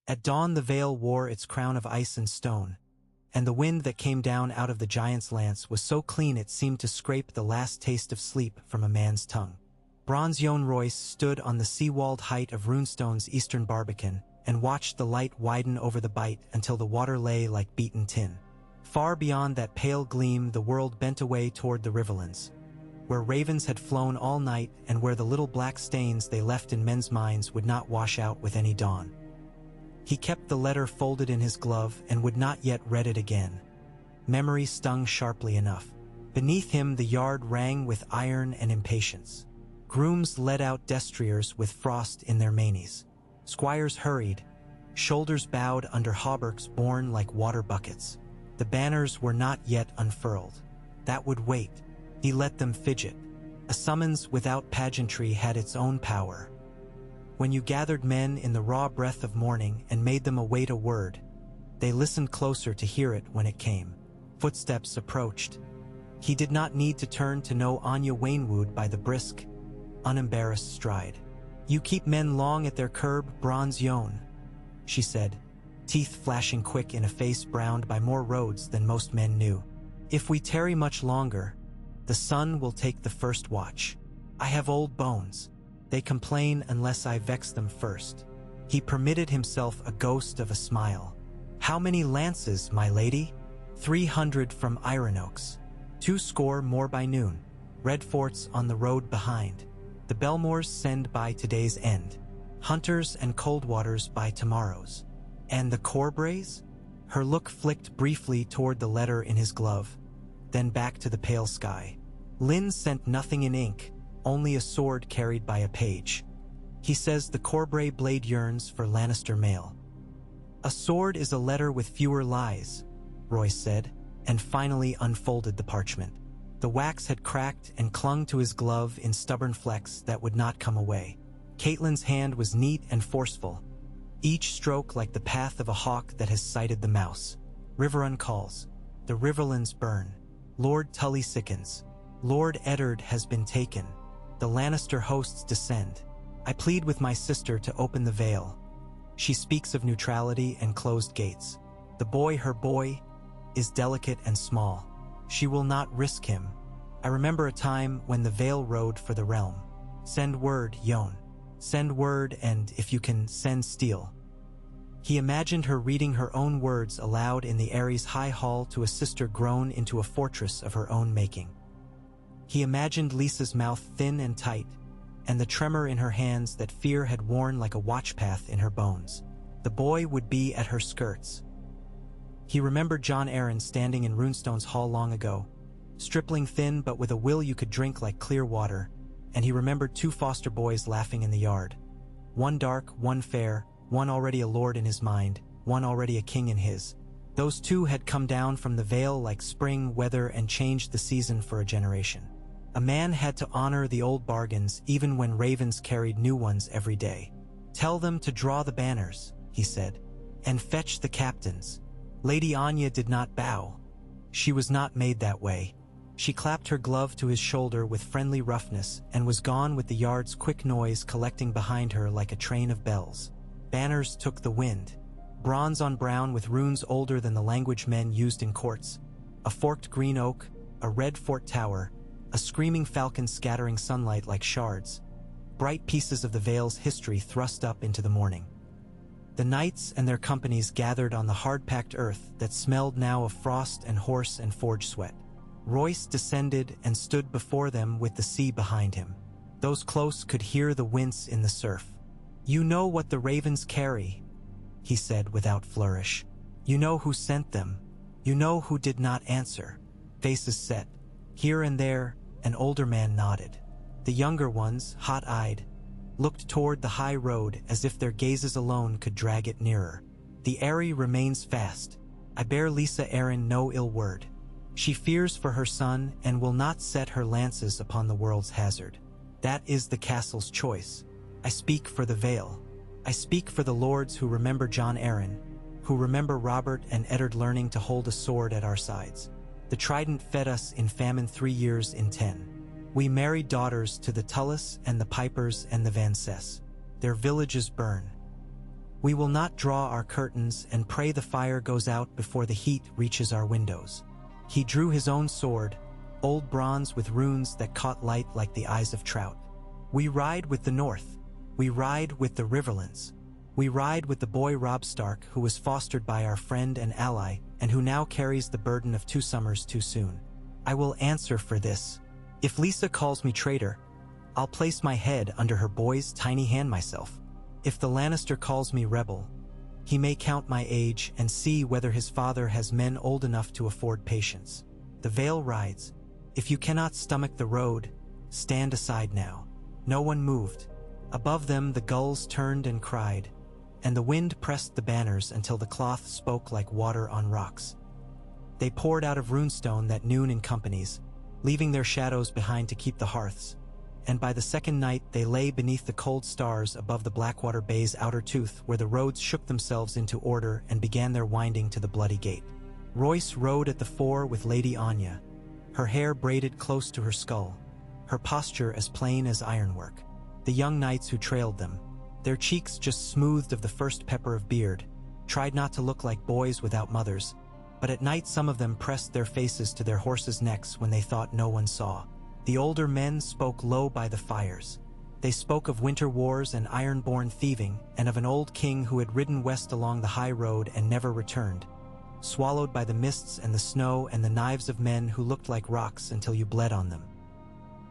At dawn the Vale wore its crown of ice and stone, and the wind that came down out of the giant's lance was so clean it seemed to scrape the last taste of sleep from a man's tongue. Bronze Jon Royce stood on the sea-walled height of Runestone's eastern barbican and watched the light widen over the bight until the water lay like beaten tin. Far beyond that pale gleam the world bent away toward the riverlands, where ravens had flown all night and where the little black stains they left in men's minds would not wash out with any dawn. He kept the letter folded in his glove and would not yet read it again. Memory stung sharply enough. Beneath him the yard rang with iron and impatience. Grooms led out destriers with frost in their manes. Squires hurried, shoulders bowed under hauberks borne like water buckets. The banners were not yet unfurled. That would wait. He let them fidget. A summons without pageantry had its own power. When you gathered men in the raw breath of morning and made them await a word, they listened closer to hear it when it came. Footsteps approached. He did not need to turn to know Anya Wainwood by the brisk, unembarrassed stride. "You keep men long at their curb, Bronze Jon," she said, teeth flashing quick in a face browned by more roads than most men knew. "If we tarry much longer, the sun will take the first watch. I have old bones. They complain unless I vex them first." He permitted himself a ghost of a smile. "How many lances, my lady?" 300 from Iron Oaks. 200 more by noon. Red forts on the road behind. The Belmores send by today's end. Hunters and Coldwaters by tomorrow's. And the Corbrays? Her look flicked briefly toward the letter in his glove, then back to the pale sky. Lynn sent nothing in ink, only a sword carried by a page. He says the Corbray blade yearns for Lannister mail. "A sword is a letter with fewer lies," Royce said, and finally unfolded the parchment. The wax had cracked and clung to his glove in stubborn flecks that would not come away. Caitlyn's hand was neat and forceful, each stroke like the path of a hawk that has sighted the mouse. Riverrun calls. The riverlands burn. Lord Tully sickens. Lord Eddard has been taken. The Lannister hosts descend. I plead with my sister to open the veil. She speaks of neutrality and closed gates. The boy, her boy, is delicate and small. She will not risk him. I remember a time when the veil rode for the realm. Send word, Jon. Send word, and if you can, send steel. He imagined her reading her own words aloud in the Ares High Hall to a sister grown into a fortress of her own making. He imagined Lysa's mouth thin and tight, and the tremor in her hands that fear had worn like a watchpath in her bones. The boy would be at her skirts. He remembered Jon Arryn standing in Runestone's hall long ago, stripling thin but with a will you could drink like clear water, and he remembered 2 foster boys laughing in the yard. One dark, one fair, one already a lord in his mind, one already a king in his. Those 2 had come down from the Vale like spring weather and changed the season for a generation. A man had to honor the old bargains even when ravens carried new ones every day. "Tell them to draw the banners," he said, "and fetch the captains." Lady Anya did not bow. She was not made that way. She clapped her glove to his shoulder with friendly roughness and was gone with the yard's quick noise collecting behind her like a train of bells. Banners took the wind. Bronze on brown with runes older than the language men used in courts. A forked green oak, a red fort tower, a screaming falcon scattering sunlight like shards. Bright pieces of the Vale's history thrust up into the morning. The knights and their companies gathered on the hard-packed earth that smelled now of frost and horse and forge sweat. Royce descended and stood before them with the sea behind him. Those close could hear the wince in the surf. "You know what the ravens carry," he said without flourish. "You know who sent them. You know who did not answer." Faces set. Here and there, an older man nodded. The younger ones, hot-eyed, looked toward the high road as if their gazes alone could drag it nearer. "The Eyrie remains fast. I bear Lysa Arryn no ill word. She fears for her son and will not set her lances upon the world's hazard. That is the castle's choice. I speak for the Vale. I speak for the lords who remember Jon Arryn, who remember Robert and Eddard learning to hold a sword at our sides. The trident fed us in famine 3 years in 10. We married daughters to the Tullis and the Pipers and the Van Cess. Their villages burn. We will not draw our curtains and pray the fire goes out before the heat reaches our windows. He drew his own sword, old bronze with runes that caught light like the eyes of trout. We ride with the North. We ride with the Riverlands. We ride with the boy Robb Stark, who was fostered by our friend and ally, and who now carries the burden of 2 summers too soon. I will answer for this. If Lysa calls me traitor, I'll place my head under her boy's tiny hand myself. If the Lannister calls me rebel, he may count my age and see whether his father has men old enough to afford patience. The Vale rides. If you cannot stomach the road, stand aside now. No one moved. Above them the gulls turned and cried, and the wind pressed the banners until the cloth spoke like water on rocks. They poured out of runestone that noon in companies, leaving their shadows behind to keep the hearths, and by the second night they lay beneath the cold stars above the Blackwater Bay's outer tooth, where the roads shook themselves into order and began their winding to the Bloody Gate. Royce rode at the fore with Lady Anya, her hair braided close to her skull, her posture as plain as ironwork. The young knights who trailed them, their cheeks just smoothed of the first pepper of beard, tried not to look like boys without mothers, but at night some of them pressed their faces to their horses' necks when they thought no one saw. The older men spoke low by the fires. They spoke of winter wars and iron-born thieving, and of an old king who had ridden west along the high road and never returned, swallowed by the mists and the snow and the knives of men who looked like rocks until you bled on them.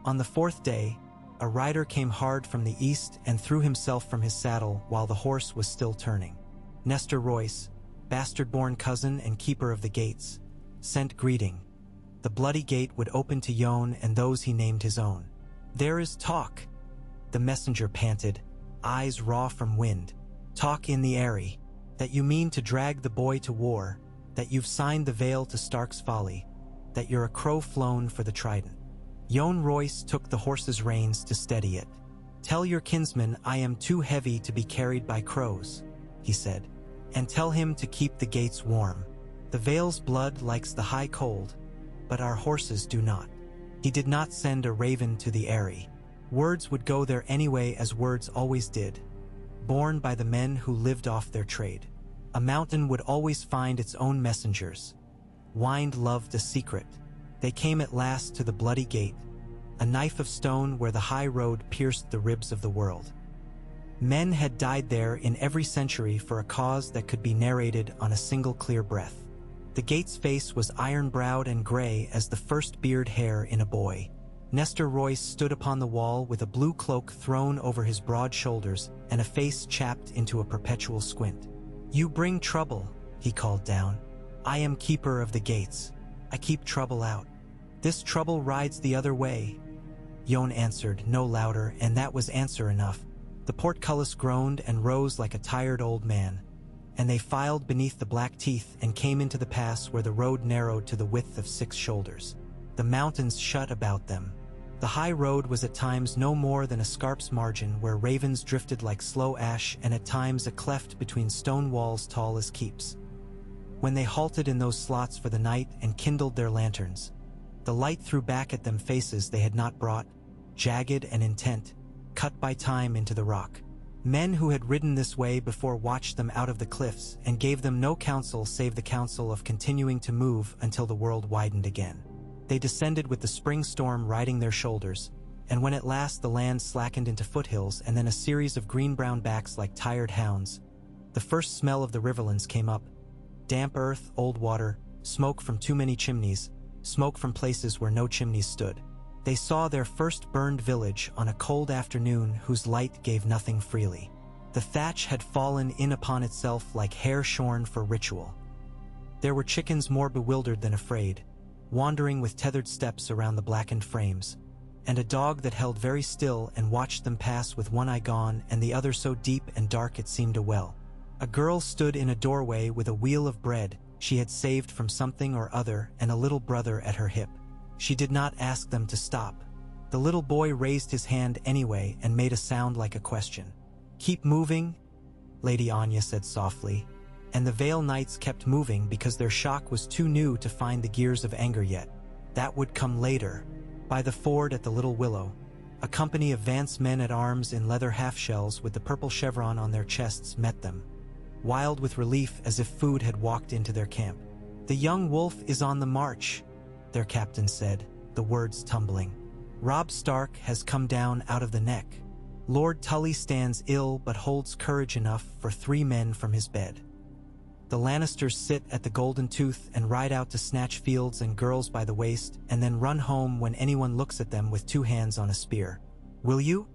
On the 4th day, a rider came hard from the east and threw himself from his saddle while the horse was still turning. Nestor Royce, bastard-born cousin and keeper of the gates, sent greeting. The Bloody Gate would open to Yon and those he named his own. "There is talk," the messenger panted, eyes raw from wind. "Talk in the Eyrie, that you mean to drag the boy to war, that you've signed the Vale to Stark's folly, that you're a crow flown for the trident." Yon Royce took the horse's reins to steady it. "Tell your kinsman I am too heavy to be carried by crows," he said, "and tell him to keep the gates warm. The Vale's blood likes the high cold, but our horses do not." He did not send a raven to the Eyrie. Words would go there anyway, as words always did, borne by the men who lived off their trade. A mountain would always find its own messengers. Wind loved a secret. They came at last to the Bloody Gate, a knife of stone where the high road pierced the ribs of the world. Men had died there in every century for a cause that could be narrated on a single clear breath. The gate's face was iron-browed and gray as the first beard hair in a boy. Nestor Royce stood upon the wall with a blue cloak thrown over his broad shoulders and a face chapped into a perpetual squint. "You bring trouble," he called down. "I am keeper of the gates. I keep trouble out. This trouble rides the other way." Yon answered, no louder, and that was answer enough. The portcullis groaned and rose like a tired old man, and they filed beneath the black teeth and came into the pass where the road narrowed to the width of 6 shoulders. The mountains shut about them. The high road was at times no more than a scarp's margin where ravens drifted like slow ash, and at times a cleft between stone walls tall as keeps. When they halted in those slots for the night and kindled their lanterns, the light threw back at them faces they had not brought, jagged and intent, cut by time into the rock. Men who had ridden this way before watched them out of the cliffs and gave them no counsel save the counsel of continuing to move until the world widened again. They descended with the spring storm riding their shoulders, and when at last the land slackened into foothills and then a series of green-brown backs like tired hounds, the first smell of the Riverlands came up. Damp earth, old water, smoke from too many chimneys, smoke from places where no chimneys stood. They saw their first burned village on a cold afternoon whose light gave nothing freely. The thatch had fallen in upon itself like hair shorn for ritual. There were chickens more bewildered than afraid, wandering with tethered steps around the blackened frames, and a dog that held very still and watched them pass with one eye gone and the other so deep and dark it seemed a well. A girl stood in a doorway with a wheel of bread she had saved from something or other and a little brother at her hip. She did not ask them to stop. The little boy raised his hand anyway and made a sound like a question. "Keep moving," Lady Anya said softly, and the Vale Knights kept moving because their shock was too new to find the gears of anger yet. That would come later. By the ford at the Little Willow, a company of Vance men at arms in leather half-shells with the purple chevron on their chests met them. wild with relief as if food had walked into their camp. "The young wolf is on the march," their captain said, the words tumbling. "Robb Stark has come down out of the neck. Lord Tully stands ill but holds courage enough for 3 men from his bed. The Lannisters sit at the Golden Tooth and ride out to snatch fields and girls by the waist and then run home when anyone looks at them with 2 hands on a spear. Will you?"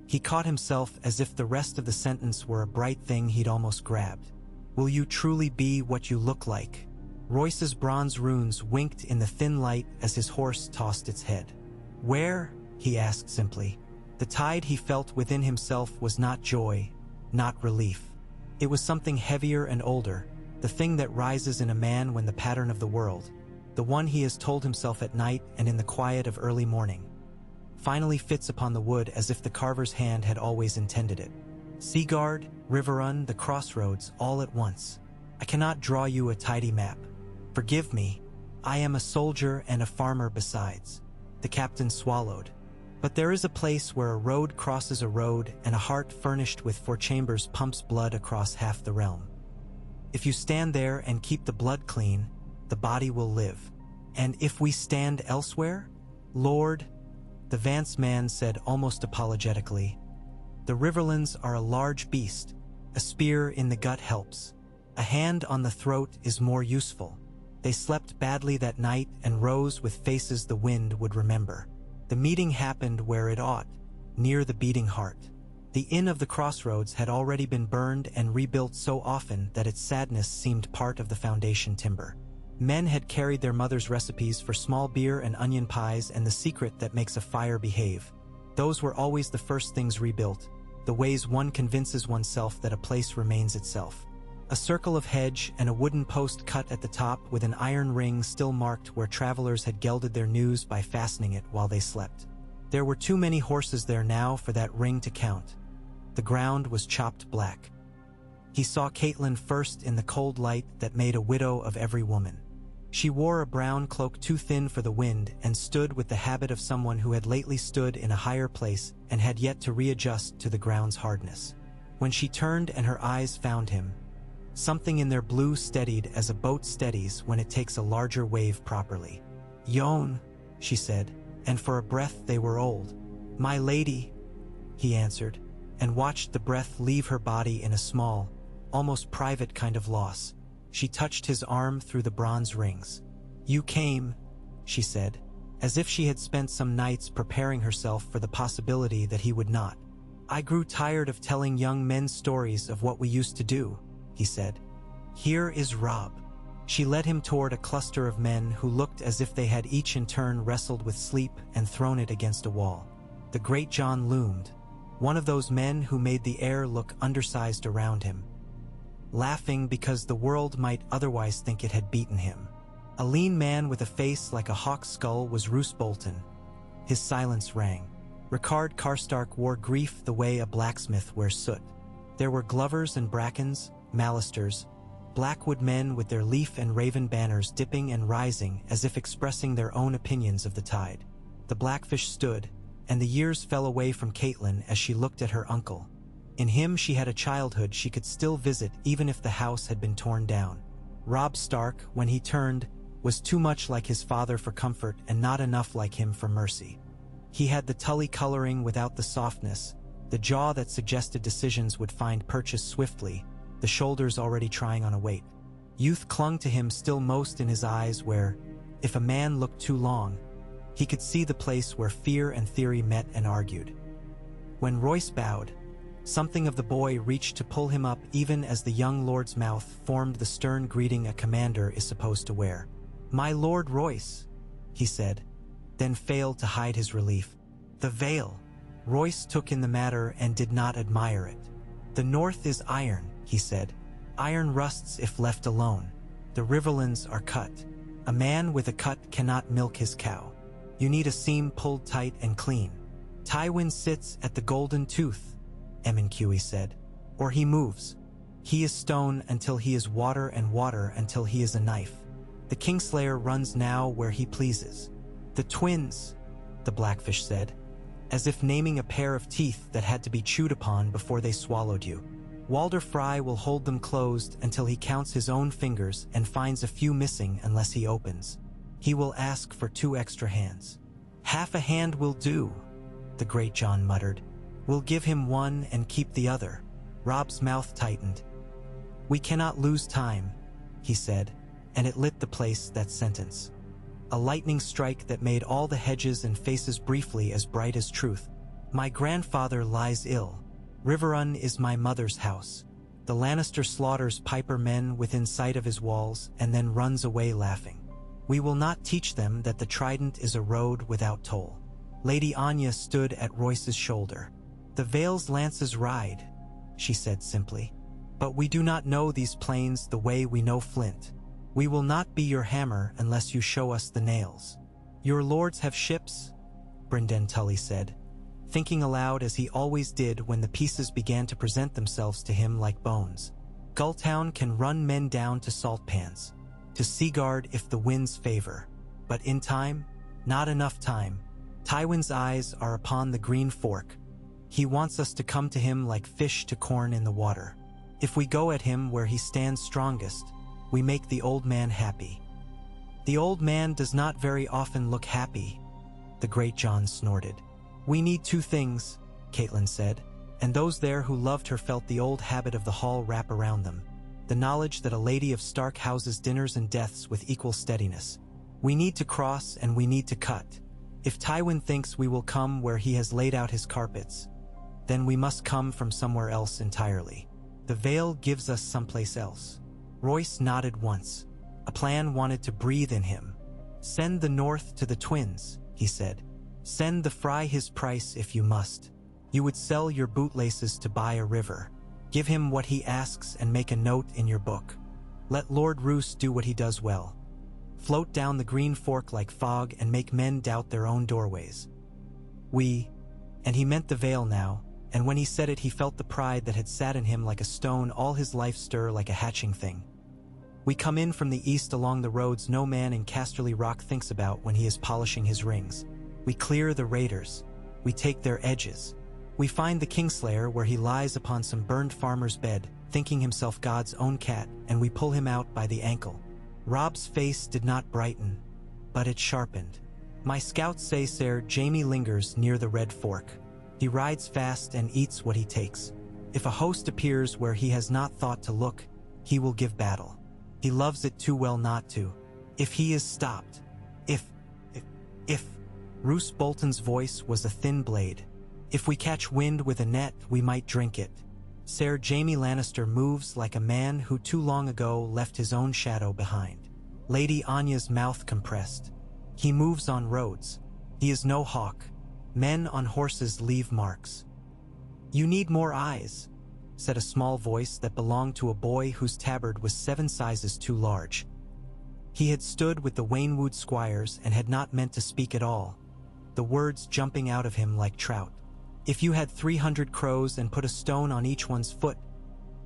He caught himself as if the rest of the sentence were a bright thing he'd almost grabbed. "Will you truly be what you look like?" Royce's bronze runes winked in the thin light as his horse tossed its head. "Where?" he asked simply. The tide he felt within himself was not joy, not relief. It was something heavier and older, the thing that rises in a man when the pattern of the world, the one he has told himself at night and in the quiet of early morning, finally fits upon the wood as if the carver's hand had always intended it. Seaguard, Riverrun, the crossroads, all at once. I cannot draw you a tidy map. Forgive me, I am a soldier and a farmer besides. The captain swallowed. But there is a place where a road crosses a road and a heart furnished with 4 chambers pumps blood across half the realm. If you stand there and keep the blood clean, the body will live. And if we stand elsewhere, Lord, the Vance man said almost apologetically, the Riverlands are a large beast. A spear in the gut helps. A hand on the throat is more useful. They slept badly that night and rose with faces the wind would remember. The meeting happened where it ought, near the beating heart. The inn of the crossroads had already been burned and rebuilt so often that its sadness seemed part of the foundation timber. Men had carried their mother's recipes for small beer and onion pies and the secret that makes a fire behave. Those were always the first things rebuilt, the ways one convinces oneself that a place remains itself. A circle of hedge and a wooden post cut at the top with an iron ring still marked where travelers had gelded their news by fastening it while they slept. There were too many horses there now for that ring to count. The ground was chopped black. He saw Caitlin first in the cold light that made a widow of every woman. She wore a brown cloak too thin for the wind and stood with the habit of someone who had lately stood in a higher place and had yet to readjust to the ground's hardness. When she turned and her eyes found him, something in their blue steadied as a boat steadies when it takes a larger wave properly. "Yon," she said, and for a breath they were old. "My lady," he answered, and watched the breath leave her body in a small, almost private kind of loss. She touched his arm through the bronze rings. "You came," she said, as if she had spent some nights preparing herself for the possibility that he would not. "I grew tired of telling young men stories of what we used to do," he said. "Here is Robb." She led him toward a cluster of men who looked as if they had each in turn wrestled with sleep and thrown it against a wall. The Great John loomed, one of those men who made the air look undersized around him, laughing because the world might otherwise think it had beaten him. A lean man with a face like a hawk's skull was Roose Bolton. His silence rang. Ricard Karstark wore grief the way a blacksmith wears soot. There were Glovers and Brackens, Malisters, Blackwood men with their leaf and raven banners dipping and rising as if expressing their own opinions of the tide. The Blackfish stood, and the years fell away from Caitlin as she looked at her uncle. In him she had a childhood she could still visit even if the house had been torn down. Robb Stark, when he turned, was too much like his father for comfort and not enough like him for mercy. He had the Tully coloring without the softness, the jaw that suggested decisions would find purchase swiftly, the shoulders already trying on a weight. Youth clung to him still most in his eyes where, if a man looked too long, he could see the place where fear and theory met and argued. When Royce bowed, something of the boy reached to pull him up even as the young lord's mouth formed the stern greeting a commander is supposed to wear. "My Lord Royce," he said, then failed to hide his relief. "The Vale." Royce took in the matter and did not admire it. "The North is iron," he said. "Iron rusts if left alone. The Riverlands are cut. A man with a cut cannot milk his cow. You need a seam pulled tight and clean. Tywin sits at the Golden Tooth," Emincuy said, "or he moves. He is stone until he is water and water until he is a knife. The Kingslayer runs now where he pleases." "The twins," the Blackfish said, as if naming a pair of teeth that had to be chewed upon before they swallowed you. Walder Frey will hold them closed until he counts his own fingers and finds a few missing unless he opens. He will ask for 2 extra hands. Half a hand will do, the Great John muttered. We'll give him 1 and keep the other. Robb's mouth tightened. We cannot lose time, he said, and it lit the place, that sentence. A lightning strike that made all the hedges and faces briefly as bright as truth. My grandfather lies ill. Riverrun is my mother's house. The Lannister slaughters Piper men within sight of his walls and then runs away laughing. We will not teach them that the Trident is a road without toll. Lady Anya stood at Royce's shoulder. The Vale's lances ride, she said simply. But we do not know these plains the way we know flint. We will not be your hammer unless you show us the nails. Your lords have ships, Brynden Tully said, thinking aloud as he always did when the pieces began to present themselves to him like bones. Gulltown can run men down to salt pans, to Seaguard if the winds favor. But in time, not enough time. Tywin's eyes are upon the Green Fork. He wants us to come to him like fish to corn in the water. If we go at him where he stands strongest, we make the old man happy. The old man does not very often look happy, the Great John snorted. We need 2 things, Catelyn said, and those there who loved her felt the old habit of the hall wrap around them. The knowledge that a lady of Stark houses dinners and deaths with equal steadiness. We need to cross and we need to cut. If Tywin thinks we will come where he has laid out his carpets, then we must come from somewhere else entirely. The Vale gives us someplace else. Royce nodded once. A plan wanted to breathe in him. Send the North to the twins, he said. Send the Frey his price if you must. You would sell your bootlaces to buy a river. Give him what he asks and make a note in your book. Let Lord Roose do what he does well. Float down the Green Fork like fog and make men doubt their own doorways. And he meant the Vale now, and when he said it he felt the pride that had sat in him like a stone all his life stir like a hatching thing. We come in from the east along the roads no man in Casterly Rock thinks about when he is polishing his rings. We clear the raiders. We take their edges. We find the Kingslayer where he lies upon some burned farmer's bed, thinking himself God's own cat, and we pull him out by the ankle. Robb's face did not brighten, but it sharpened. My scouts say Ser Jaime lingers near the Red Fork. He rides fast and eats what he takes. If a host appears where he has not thought to look, he will give battle. He loves it too well not to. If he is stopped. If. Roose Bolton's voice was a thin blade. If we catch wind with a net, we might drink it. Ser Jaime Lannister moves like a man who too long ago left his own shadow behind. Lady Anya's mouth compressed. He moves on roads. He is no hawk. Men on horses leave marks. You need more eyes, said a small voice that belonged to a boy whose tabard was 7 sizes too large. He had stood with the Waynwood squires and had not meant to speak at all, the words jumping out of him like trout. If you had 300 crows and put a stone on each one's foot.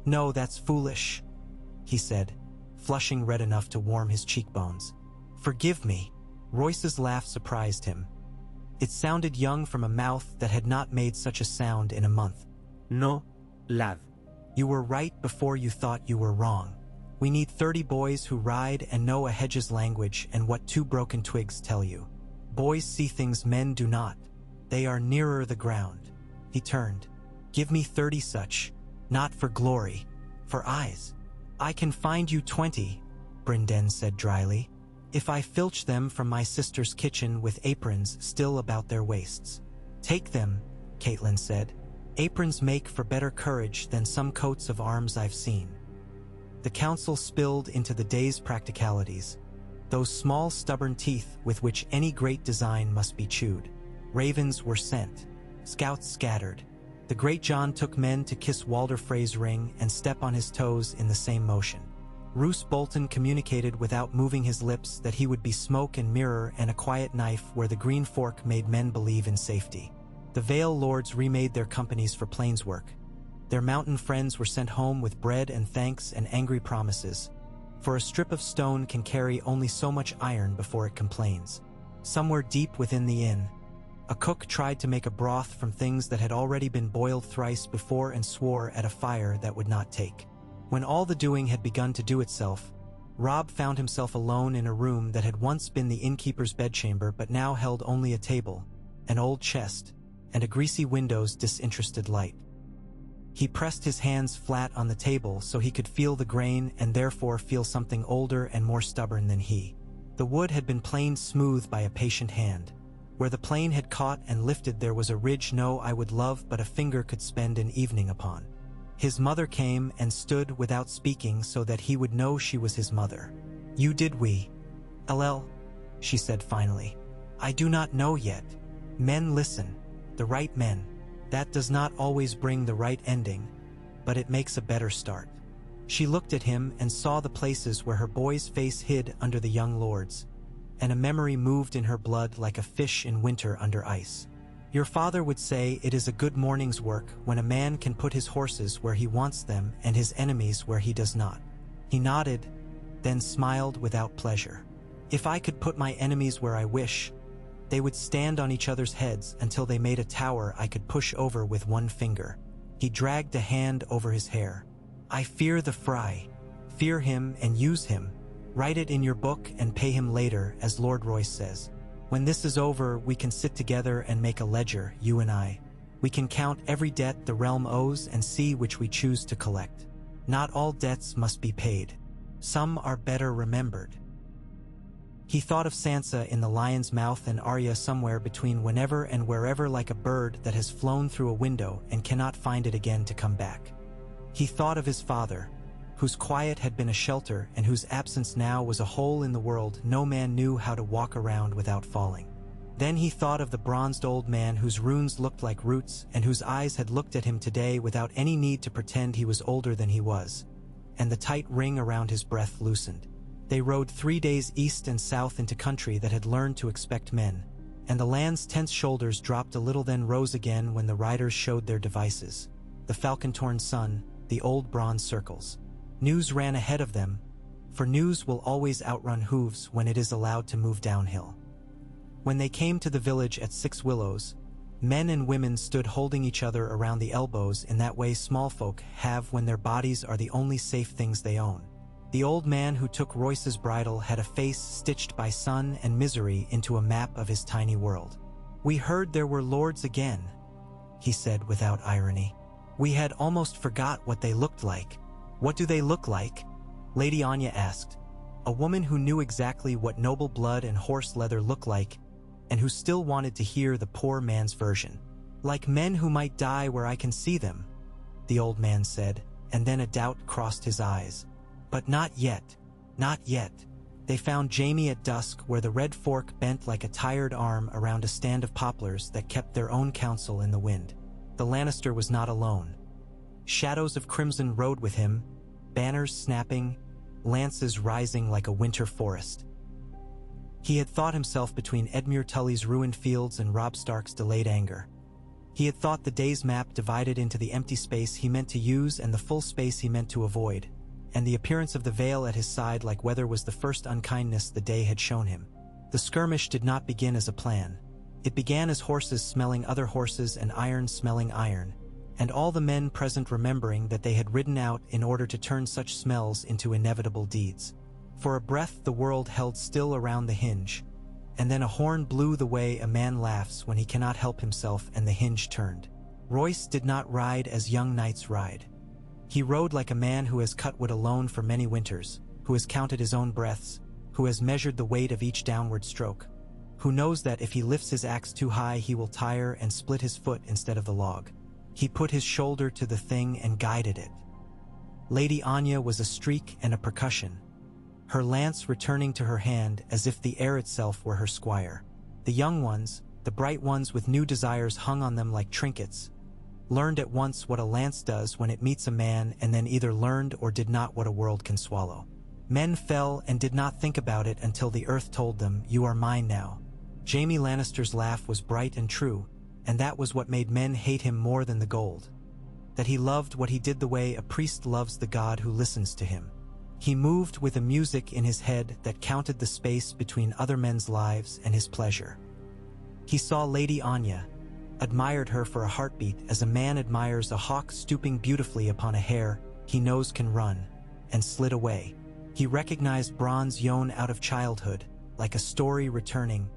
No, that's foolish, he said, flushing red enough to warm his cheekbones. Forgive me. Royce's laugh surprised him. It sounded young from a mouth that had not made such a sound in a month. No, lad. You were right before you thought you were wrong. We need 30 boys who ride and know a hedge's language and what 2 broken twigs tell you. Boys see things men do not. They are nearer the ground. He turned. Give me 30 such, not for glory, for eyes. I can find you 20, Brynden said dryly, if I filch them from my sister's kitchen with aprons still about their waists. Take them, Catelyn said. Aprons make for better courage than some coats of arms I've seen. The council spilled into the day's practicalities, those small stubborn teeth with which any great design must be chewed. Ravens were sent. Scouts scattered. The Great John took men to kiss Walder Frey's ring and step on his toes in the same motion. Roose Bolton communicated without moving his lips that he would be smoke and mirror and a quiet knife where the Green Fork made men believe in safety. The Vale lords remade their companies for plains work. Their mountain friends were sent home with bread and thanks and angry promises. For a strip of stone can carry only so much iron before it complains. Somewhere deep within the inn, A cook tried to make a broth from things that had already been boiled thrice before and swore at a fire that would not take. When all the doing had begun to do itself, Robb found himself alone in a room that had once been the innkeeper's bedchamber but now held only a table, an old chest, and a greasy window's disinterested light. He pressed his hands flat on the table so he could feel the grain and therefore feel something older and more stubborn than he. The wood had been planed smooth by a patient hand. Where the plane had caught and lifted there was a ridge no I would love but a finger could spend an evening upon. His mother came and stood without speaking so that he would know she was his mother. "You did we? LL," she said finally. "I do not know yet. Men listen, the right men. That does not always bring the right ending, but it makes a better start." She looked at him and saw the places where her boy's face hid under the young lord's, and a memory moved in her blood like a fish in winter under ice. "Your father would say it is a good morning's work when a man can put his horses where he wants them and his enemies where he does not." He nodded, then smiled without pleasure. "If I could put my enemies where I wish, they would stand on each other's heads until they made a tower I could push over with one finger." He dragged a hand over his hair. "I fear the fry. Fear him and use him. Write it in your book and pay him later, as Lord Royce says. When this is over, we can sit together and make a ledger, you and I. We can count every debt the realm owes and see which we choose to collect. Not all debts must be paid. Some are better remembered." He thought of Sansa in the lion's mouth and Arya somewhere between whenever and wherever, like a bird that has flown through a window and cannot find it again to come back. He thought of his father, whose quiet had been a shelter and whose absence now was a hole in the world no man knew how to walk around without falling. Then he thought of the bronzed old man whose runes looked like roots and whose eyes had looked at him today without any need to pretend he was older than he was, and the tight ring around his breath loosened. They rode 3 days east and south into country that had learned to expect men, and the land's tense shoulders dropped a little then rose again when the riders showed their devices, the falcon-torn sun, the old bronze circles. News ran ahead of them, for news will always outrun hooves when it is allowed to move downhill. When they came to the village at 6 Willows, men and women stood holding each other around the elbows in that way small folk have when their bodies are the only safe things they own. The old man who took Royce's bridle had a face stitched by sun and misery into a map of his tiny world. "We heard there were lords again," he said without irony. "We had almost forgot what they looked like." "What do they look like?" Lady Anya asked, a woman who knew exactly what noble blood and horse leather looked like, and who still wanted to hear the poor man's version. "Like men who might die where I can see them," the old man said, and then a doubt crossed his eyes. "But not yet, not yet." They found Jaime at dusk where the red fork bent like a tired arm around a stand of poplars that kept their own counsel in the wind. The Lannister was not alone. Shadows of crimson rode with him, banners snapping, lances rising like a winter forest. He had thought himself between Edmure Tully's ruined fields and Robb Stark's delayed anger. He had thought the day's map divided into the empty space he meant to use and the full space he meant to avoid, and the appearance of the Vale at his side like weather was the first unkindness the day had shown him. The skirmish did not begin as a plan. It began as horses smelling other horses and iron smelling iron, and all the men present remembering that they had ridden out in order to turn such smells into inevitable deeds. For a breath the world held still around the hinge, and then a horn blew the way a man laughs when he cannot help himself and the hinge turned. Royce did not ride as young knights ride. He rode like a man who has cut wood alone for many winters, who has counted his own breaths, who has measured the weight of each downward stroke, who knows that if he lifts his axe too high he will tire and split his foot instead of the log. He put his shoulder to the thing and guided it. Lady Anya was a streak and a percussion, her lance returning to her hand as if the air itself were her squire. The young ones, the bright ones with new desires hung on them like trinkets, learned at once what a lance does when it meets a man and then either learned or did not what a world can swallow. Men fell and did not think about it until the earth told them, "You are mine now." Jaime Lannister's laugh was bright and true, and that was what made men hate him more than the gold. That he loved what he did the way a priest loves the god who listens to him. He moved with a music in his head that counted the space between other men's lives and his pleasure. He saw Lady Anya, admired her for a heartbeat as a man admires a hawk stooping beautifully upon a hare he knows can run, and slid away. He recognized Bronze Yon out of childhood, like a story returning.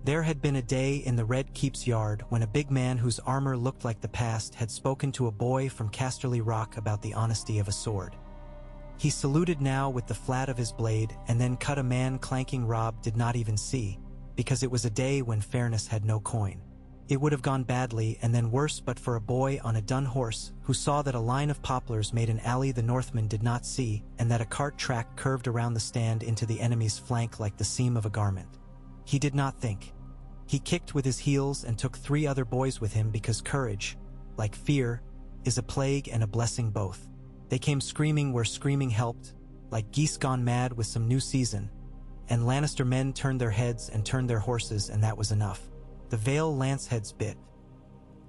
There had been a day in the Red Keep's yard when a big man whose armor looked like the past had spoken to a boy from Casterly Rock about the honesty of a sword. He saluted now with the flat of his blade and then cut a man clanking Robb did not even see, because it was a day when fairness had no coin. It would have gone badly and then worse but for a boy on a dun horse who saw that a line of poplars made an alley the Northmen did not see and that a cart track curved around the stand into the enemy's flank like the seam of a garment. He did not think. He kicked with his heels and took 3 other boys with him because courage, like fear, is a plague and a blessing both. They came screaming where screaming helped, like geese gone mad with some new season, and Lannister men turned their heads and turned their horses and that was enough. The Vale lanceheads bit.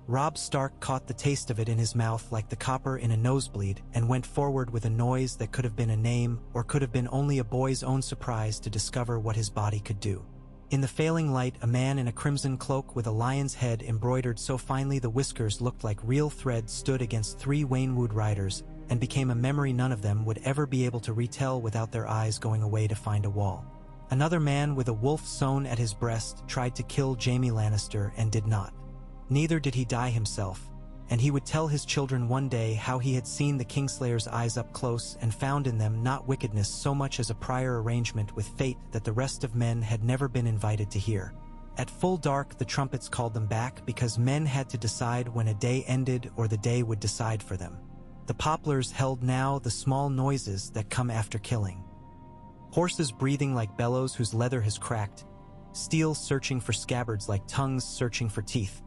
Robb Stark caught the taste of it in his mouth like the copper in a nosebleed and went forward with a noise that could have been a name or could have been only a boy's own surprise to discover what his body could do. In the failing light, a man in a crimson cloak with a lion's head embroidered so finely the whiskers looked like real thread stood against 3 Waynwood riders and became a memory none of them would ever be able to retell without their eyes going away to find a wall. Another man with a wolf sewn at his breast tried to kill Jaime Lannister and did not. Neither did he die himself, and he would tell his children one day how he had seen the Kingslayer's eyes up close and found in them not wickedness so much as a prior arrangement with fate that the rest of men had never been invited to hear. At full dark the trumpets called them back because men had to decide when a day ended or the day would decide for them. The poplars held now the small noises that come after killing. Horses breathing like bellows whose leather has cracked, steel searching for scabbards like tongues searching for teeth.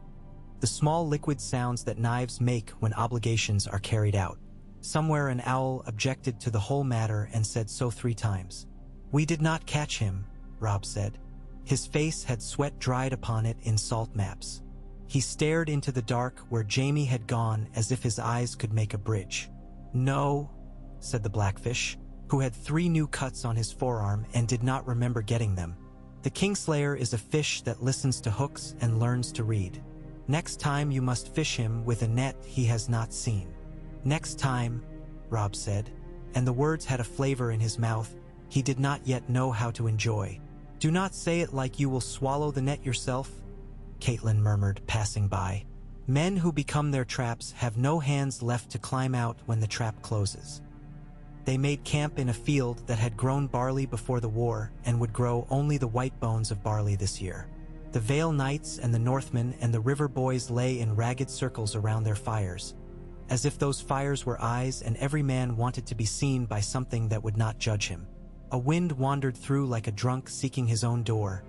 The small liquid sounds that knives make when obligations are carried out. Somewhere an owl objected to the whole matter and said so 3 times. "We did not catch him," Robb said. His face had sweat dried upon it in salt maps. He stared into the dark where Jaime had gone as if his eyes could make a bridge. "No," said the Blackfish, who had 3 new cuts on his forearm and did not remember getting them. "The Kingslayer is a fish that listens to hooks and learns to read. Next time you must fish him with a net he has not seen." "Next time," Robb said, and the words had a flavor in his mouth he did not yet know how to enjoy. "Do not say it like you will swallow the net yourself," Catelyn murmured, passing by. "Men who become their traps have no hands left to climb out when the trap closes." They made camp in a field that had grown barley before the war and would grow only the white bones of barley this year. The Vale Knights and the Northmen and the River Boys lay in ragged circles around their fires, as if those fires were eyes and every man wanted to be seen by something that would not judge him. A wind wandered through like a drunk seeking his own door,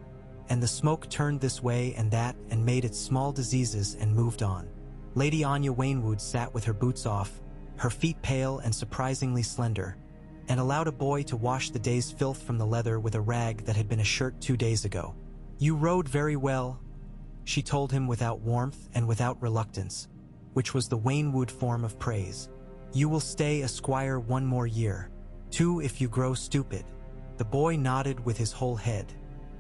and the smoke turned this way and that and made its small diseases and moved on. Lady Anya Waynwood sat with her boots off, her feet pale and surprisingly slender, and allowed a boy to wash the day's filth from the leather with a rag that had been a shirt 2 days ago. "You rode very well," she told him without warmth and without reluctance, which was the Waynwood form of praise. "You will stay a squire 1 more year. 2 if you grow stupid." The boy nodded with his whole head.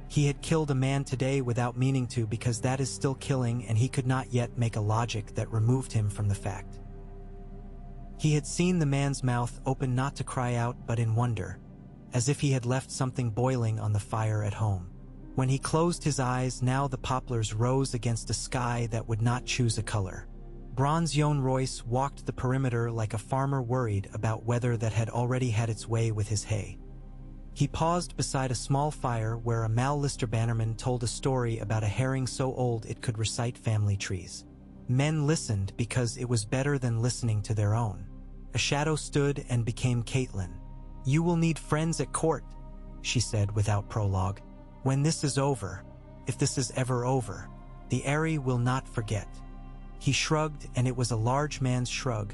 He had killed a man today without meaning to because that is still killing and he could not yet make a logic that removed him from the fact. He had seen the man's mouth open not to cry out but in wonder, as if he had left something boiling on the fire at home. When he closed his eyes, now the poplars rose against a sky that would not choose a color. Bronze Yon Royce walked the perimeter like a farmer worried about weather that had already had its way with his hay. He paused beside a small fire where a Mal Lister bannerman told a story about a herring so old it could recite family trees. Men listened because it was better than listening to their own. A shadow stood and became Catelyn. "You will need friends at court," she said without prologue. "When this is over, if this is ever over, the Arryn will not forget." He shrugged, and it was a large man's shrug,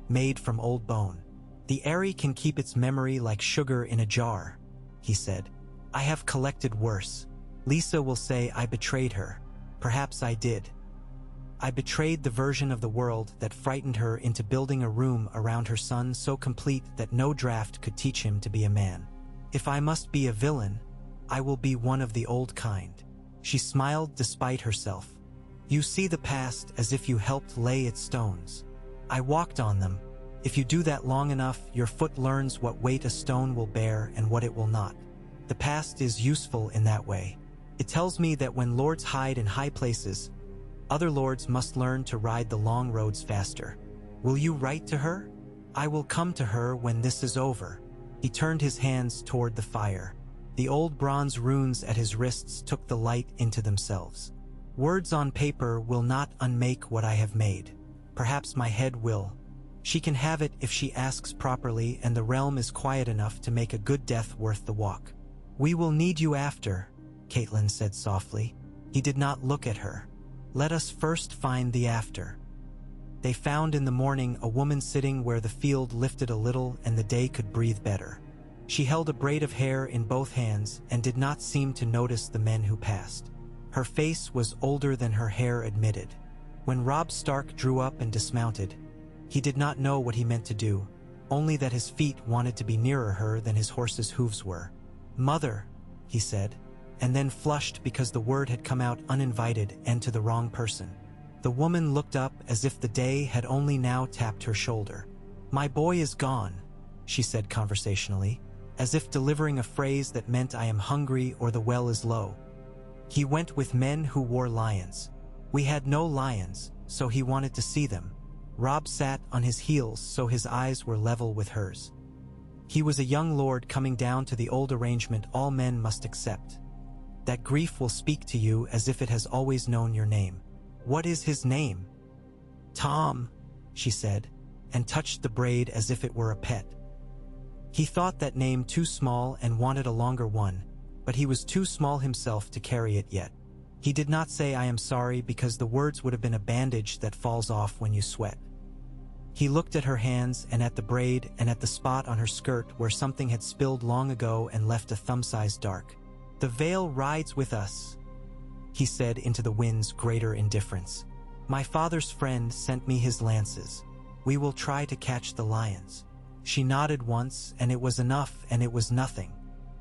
made from old bone. "The Arryn can keep its memory like sugar in a jar," he said. "I have collected worse. Lysa will say I betrayed her. Perhaps I did. I betrayed the version of the world that frightened her into building a room around her son so complete that no draft could teach him to be a man. If I must be a villain, I will be one of the old kind." She smiled despite herself. You see the past as if you helped lay its stones. I walked on them. If you do that long enough, your foot learns what weight a stone will bear and what it will not. The past is useful in that way. It tells me that when lords hide in high places, other lords must learn to ride the long roads faster. Will you write to her? I will come to her when this is over. He turned his hands toward the fire. The old bronze runes at his wrists took the light into themselves. Words on paper will not unmake what I have made. Perhaps my head will. She can have it if she asks properly and the realm is quiet enough to make a good death worth the walk. We will need you after, Caitlin said softly. He did not look at her. Let us first find the after. They found in the morning a woman sitting where the field lifted a little and the day could breathe better. She held a braid of hair in both hands and did not seem to notice the men who passed. Her face was older than her hair admitted. When Robb Stark drew up and dismounted, he did not know what he meant to do, only that his feet wanted to be nearer her than his horse's hooves were. "Mother," he said, and then flushed because the word had come out uninvited and to the wrong person. The woman looked up as if the day had only now tapped her shoulder. "My boy is gone," she said conversationally, as if delivering a phrase that meant I am hungry or the well is low. "He went with men who wore lions. We had no lions, so he wanted to see them." Robb sat on his heels so his eyes were level with hers. He was a young lord coming down to the old arrangement all men must accept. That grief will speak to you as if it has always known your name. "What is his name?" "Tom," she said, and touched the braid as if it were a pet. He thought that name too small and wanted a longer one, but he was too small himself to carry it yet. He did not say "I am sorry" because the words would have been a bandage that falls off when you sweat. He looked at her hands and at the braid and at the spot on her skirt where something had spilled long ago and left a thumb-sized dark. "The veil rides with us," he said into the wind's greater indifference. "My father's friend sent me his lances. We will try to catch the lions." She nodded once, and it was enough, and it was nothing.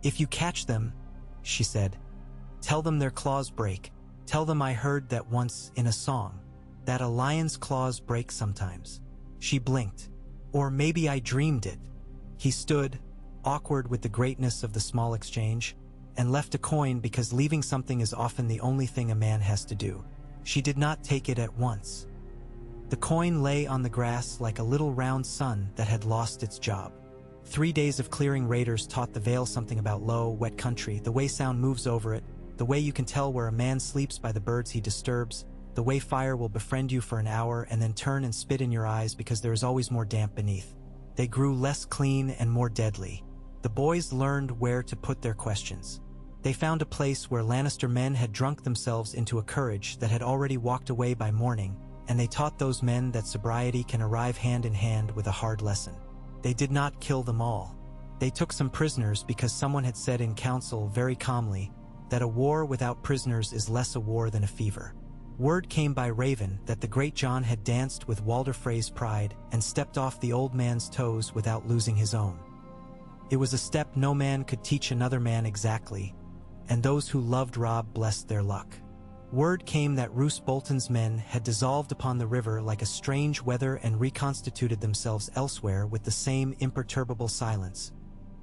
"If you catch them," she said, "tell them their claws break. Tell them I heard that once in a song, that a lion's claws break sometimes." She blinked. "Or maybe I dreamed it." He stood, awkward with the greatness of the small exchange, and left a coin because leaving something is often the only thing a man has to do. She did not take it at once. The coin lay on the grass like a little round sun that had lost its job. 3 days of clearing raiders taught the Vale something about low, wet country, the way sound moves over it, the way you can tell where a man sleeps by the birds he disturbs, the way fire will befriend you for an hour and then turn and spit in your eyes because there is always more damp beneath. They grew less clean and more deadly. The boys learned where to put their questions. They found a place where Lannister men had drunk themselves into a courage that had already walked away by morning, and they taught those men that sobriety can arrive hand in hand with a hard lesson. They did not kill them all. They took some prisoners because someone had said in council very calmly that a war without prisoners is less a war than a fever. Word came by Raven that the great John had danced with Walder Frey's pride and stepped off the old man's toes without losing his own. It was a step no man could teach another man exactly, and those who loved Robb blessed their luck. Word came that Roose Bolton's men had dissolved upon the river like a strange weather and reconstituted themselves elsewhere with the same imperturbable silence,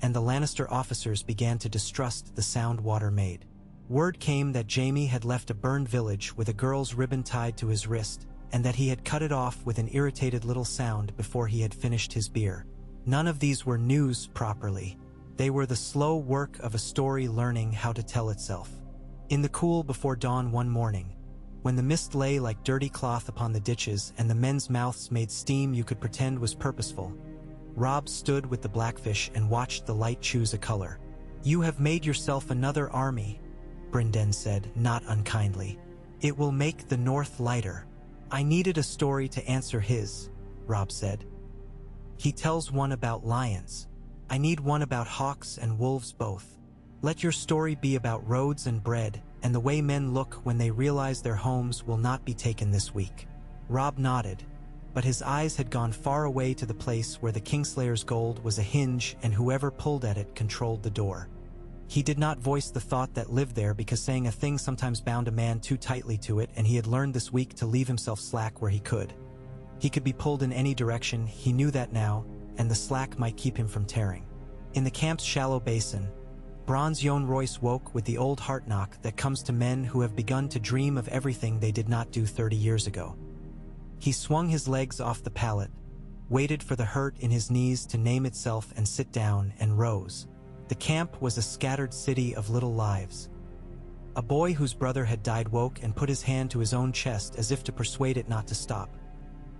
and the Lannister officers began to distrust the sound water made. Word came that Jaime had left a burned village with a girl's ribbon tied to his wrist, and that he had cut it off with an irritated little sound before he had finished his beer. None of these were news properly. They were the slow work of a story learning how to tell itself. In the cool before dawn one morning, when the mist lay like dirty cloth upon the ditches and the men's mouths made steam you could pretend was purposeful, Robb stood with the blackfish and watched the light choose a color. "You have made yourself another army," Brynden said, not unkindly. "It will make the north lighter." "I needed a story to answer his," Robb said. "He tells one about lions. I need one about hawks and wolves both. Let your story be about roads and bread, and the way men look when they realize their homes will not be taken this week." Robb nodded, but his eyes had gone far away to the place where the Kingslayer's gold was a hinge and whoever pulled at it controlled the door. He did not voice the thought that lived there because saying a thing sometimes bound a man too tightly to it, and he had learned this week to leave himself slack where he could. He could be pulled in any direction, he knew that now, and the slack might keep him from tearing. In the camp's shallow basin, Bronze Yohn Royce woke with the old heart knock that comes to men who have begun to dream of everything they did not do 30 years ago. He swung his legs off the pallet, waited for the hurt in his knees to name itself and sit down, and rose. The camp was a scattered city of little lives. A boy whose brother had died woke and put his hand to his own chest as if to persuade it not to stop.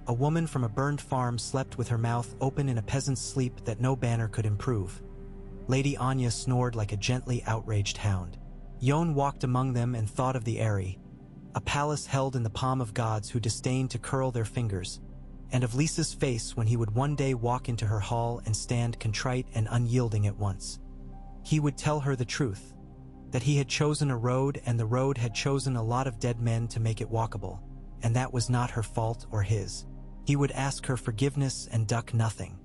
A woman from a burned farm slept with her mouth open in a peasant's sleep that no banner could improve. Lady Anya snored like a gently outraged hound. Yohn walked among them and thought of the Eyrie, a palace held in the palm of gods who disdained to curl their fingers, and of Lysa's face when he would one day walk into her hall and stand contrite and unyielding at once. He would tell her the truth, that he had chosen a road and the road had chosen a lot of dead men to make it walkable, and that was not her fault or his. He would ask her forgiveness and duck nothing.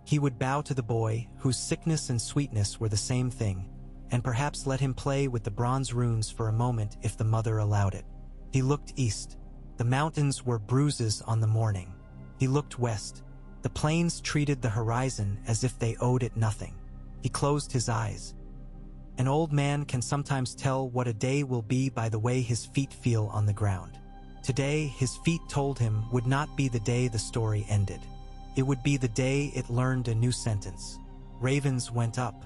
He would bow to the boy, whose sickness and sweetness were the same thing, and perhaps let him play with the bronze runes for a moment if the mother allowed it. He looked east. The mountains were bruises on the morning. He looked west. The plains treated the horizon as if they owed it nothing. He closed his eyes. An old man can sometimes tell what a day will be by the way his feet feel on the ground. Today, his feet told him would not be the day the story ended. It would be the day it learned a new sentence. Ravens went up.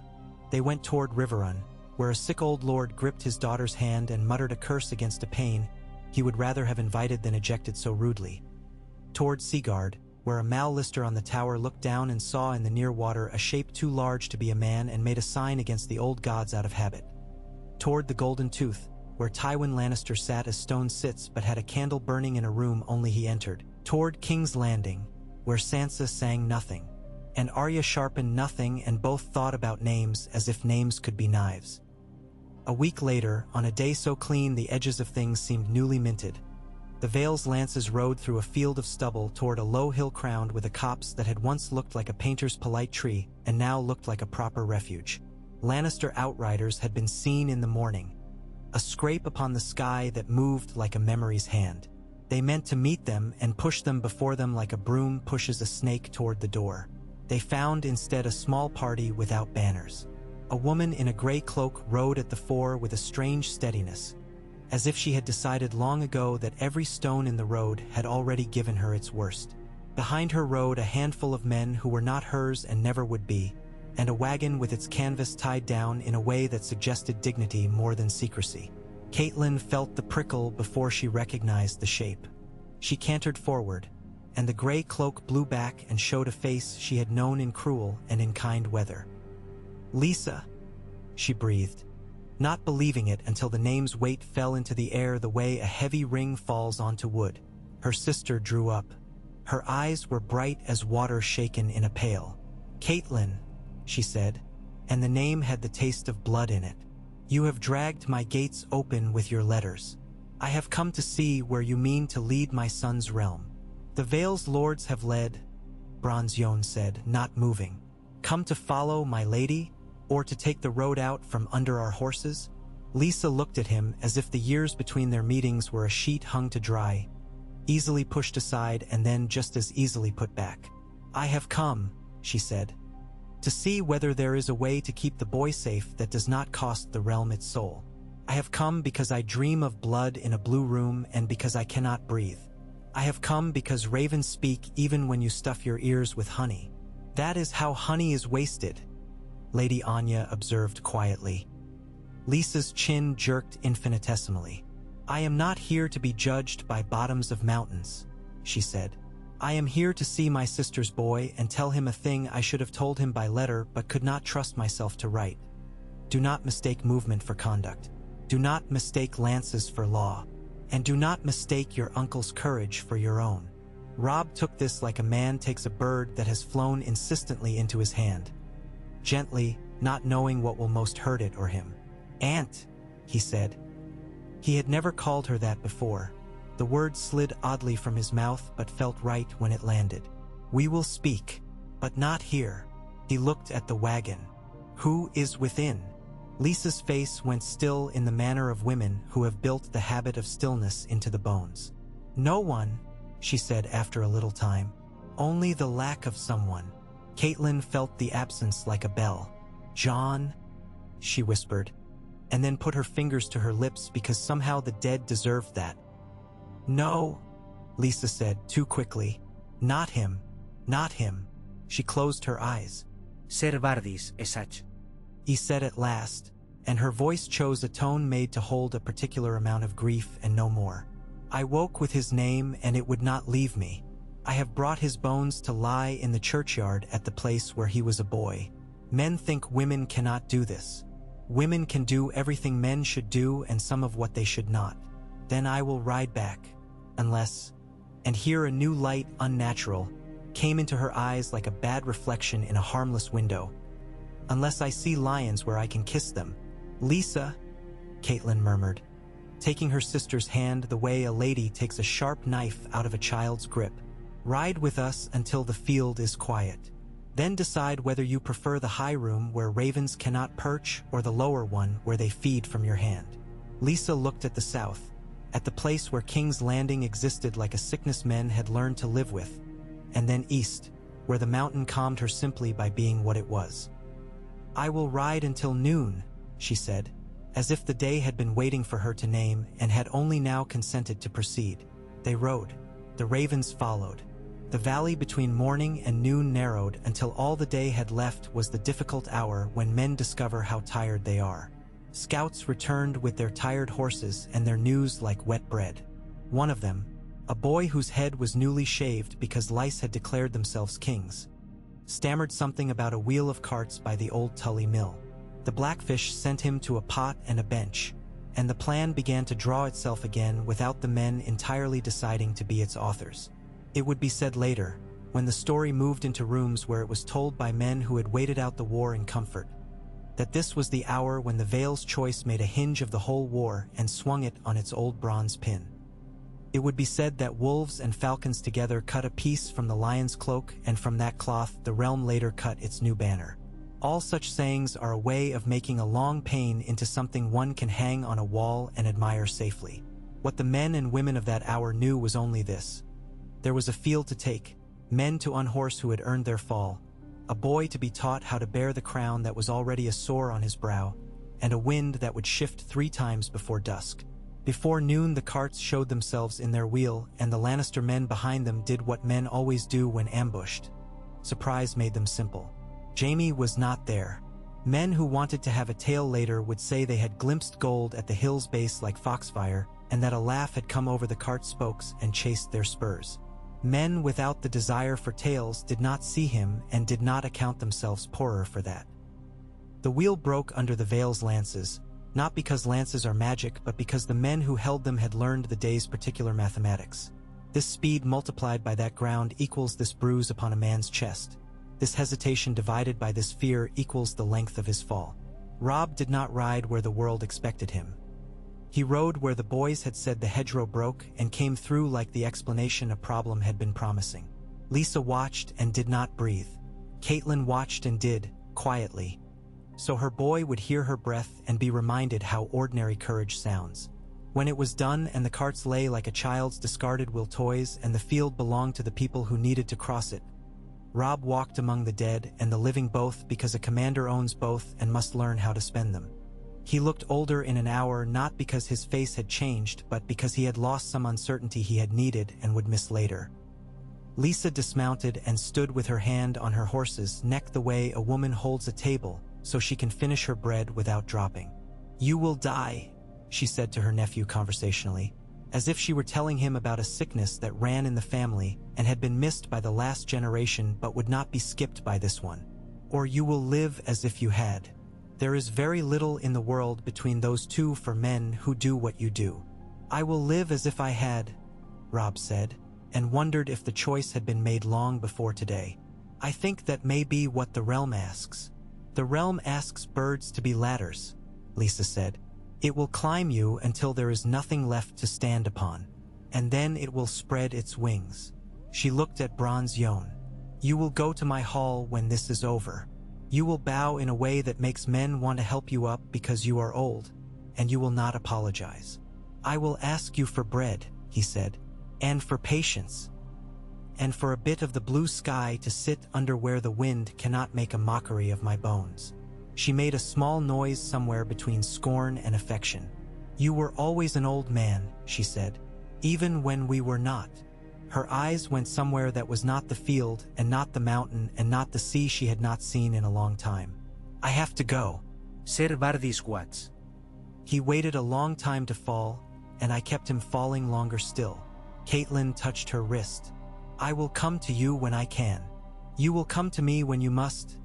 They went toward Riverrun, where a sick old lord gripped his daughter's hand and muttered a curse against a pain he would rather have invited than ejected so rudely. Toward Seagard, where a mal-lister on the tower looked down and saw in the near water a shape too large to be a man and made a sign against the old gods out of habit. Toward the Golden Tooth, where Tywin Lannister sat as stone sits but had a candle burning in a room only he entered. Toward King's Landing, where Sansa sang nothing, and Arya sharpened nothing, and both thought about names as if names could be knives. A week later, on a day so clean the edges of things seemed newly minted, the Vale's lances rode through a field of stubble toward a low hill crowned with a copse that had once looked like a painter's polite tree and now looked like a proper refuge. Lannister outriders had been seen in the morning, a scrape upon the sky that moved like a memory's hand. They meant to meet them and push them before them like a broom pushes a snake toward the door. They found instead a small party without banners. A woman in a gray cloak rode at the fore with a strange steadiness, as if she had decided long ago that every stone in the road had already given her its worst. Behind her rode a handful of men who were not hers and never would be, and a wagon with its canvas tied down in a way that suggested dignity more than secrecy. Catelyn felt the prickle before she recognized the shape. She cantered forward, and the gray cloak blew back and showed a face she had known in cruel and in kind weather. "Lysa," she breathed, not believing it until the name's weight fell into the air the way a heavy ring falls onto wood. Her sister drew up. Her eyes were bright as water shaken in a pail. "Catelyn," she said, and the name had the taste of blood in it. "You have dragged my gates open with your letters. I have come to see where you mean to lead my son's realm." "The Vale's lords have led," Bronze Yohn said, not moving. "Come to follow my lady, or to take the road out from under our horses?" Lysa looked at him as if the years between their meetings were a sheet hung to dry, easily pushed aside and then just as easily put back. "I have come," she said, "to see whether there is a way to keep the boy safe that does not cost the realm its soul. I have come because I dream of blood in a blue room and because I cannot breathe. I have come because ravens speak even when you stuff your ears with honey. That is how honey is wasted," Lady Anya observed quietly. Lysa's chin jerked infinitesimally. "I am not here to be judged by bottoms of mountains," she said. "I am here to see my sister's boy and tell him a thing I should have told him by letter but could not trust myself to write. Do not mistake movement for conduct. Do not mistake lances for law. And do not mistake your uncle's courage for your own." Robb took this like a man takes a bird that has flown insistently into his hand, gently, not knowing what will most hurt it or him. "Aunt," he said. He had never called her that before. The word slid oddly from his mouth but felt right when it landed. "We will speak, but not here." He looked at the wagon. "Who is within?" Lysa's face went still in the manner of women who have built the habit of stillness into the bones. "No one," she said after a little time. "Only the lack of someone." Caitlin felt the absence like a bell. "John," she whispered, and then put her fingers to her lips because somehow the dead deserved that. "No," Lysa said too quickly. "Not him. Not him." She closed her eyes. Ser Vardis, esach. He said at last, and her voice chose a tone made to hold a particular amount of grief and no more. "I woke with his name and it would not leave me. I have brought his bones to lie in the churchyard at the place where he was a boy. Men think women cannot do this. Women can do everything men should do and some of what they should not. Then I will ride back, unless..." And here a new light, unnatural, came into her eyes like a bad reflection in a harmless window. "Unless I see lions where I can kiss them." "Lysa," Caitlin murmured, taking her sister's hand the way a lady takes a sharp knife out of a child's grip. "Ride with us until the field is quiet. Then decide whether you prefer the high room where ravens cannot perch or the lower one where they feed from your hand." Lysa looked at the south, at the place where King's Landing existed like a sickness men had learned to live with, and then east, where the mountain calmed her simply by being what it was. "I will ride until noon," she said, as if the day had been waiting for her to name and had only now consented to proceed. They rode. The ravens followed. The valley between morning and noon narrowed until all the day had left was the difficult hour when men discover how tired they are. Scouts returned with their tired horses and their news like wet bread. One of them, a boy whose head was newly shaved because Lysa had declared themselves kings, stammered something about a wheel of carts by the old Tully mill. The Blackfish sent him to a pot and a bench, and the plan began to draw itself again without the men entirely deciding to be its authors. It would be said later, when the story moved into rooms where it was told by men who had waited out the war in comfort, that this was the hour when the Vale's choice made a hinge of the whole war and swung it on its old bronze pin. It would be said that wolves and falcons together cut a piece from the lion's cloak, and from that cloth the realm later cut its new banner. All such sayings are a way of making a long pain into something one can hang on a wall and admire safely. What the men and women of that hour knew was only this. There was a field to take, men to unhorse who had earned their fall, a boy to be taught how to bear the crown that was already a sore on his brow, and a wind that would shift 3 times before dusk. Before noon the carts showed themselves in their wheel, and the Lannister men behind them did what men always do when ambushed. Surprise made them simple. Jaime was not there. Men who wanted to have a tale later would say they had glimpsed gold at the hill's base like foxfire, and that a laugh had come over the cart spokes and chased their spurs. Men without the desire for tales did not see him and did not account themselves poorer for that. The wheel broke under the Vale's lances, not because lances are magic, but because the men who held them had learned the day's particular mathematics. This speed multiplied by that ground equals this bruise upon a man's chest. This hesitation divided by this fear equals the length of his fall. Robb did not ride where the world expected him. He rode where the boys had said the hedgerow broke and came through like the explanation a problem had been promising. Lysa watched and did not breathe. Caitlin watched and did, quietly. So her boy would hear her breath and be reminded how ordinary courage sounds. When it was done and the carts lay like a child's discarded will toys and the field belonged to the people who needed to cross it, Robb walked among the dead and the living both because a commander owns both and must learn how to spend them. He looked older in an hour not because his face had changed but because he had lost some uncertainty he had needed and would miss later. Lysa dismounted and stood with her hand on her horse's neck the way a woman holds a table so she can finish her bread without dropping. "You will die," she said to her nephew conversationally, as if she were telling him about a sickness that ran in the family and had been missed by the last generation but would not be skipped by this one. "Or you will live as if you had. There is very little in the world between those two for men who do what you do." "I will live as if I had," Robb said, and wondered if the choice had been made long before today. "I think that may be what the realm asks." "The realm asks birds to be ladders," Lysa said. "It will climb you until there is nothing left to stand upon, and then it will spread its wings." She looked at Bronze Yon. "You will go to my hall when this is over. You will bow in a way that makes men want to help you up because you are old, and you will not apologize. I will ask you for bread, he said, and for patience, and for a bit of the blue sky to sit under where the wind cannot make a mockery of my bones. She made a small noise somewhere between scorn and affection. You were always an old man, she said, even when we were not. Her eyes went somewhere that was not the field and not the mountain and not the sea she had not seen in a long time. I have to go. Ser Vardis Watts. He waited a long time to fall, and I kept him falling longer still. Caitlin touched her wrist. I will come to you when I can. You will come to me when you must,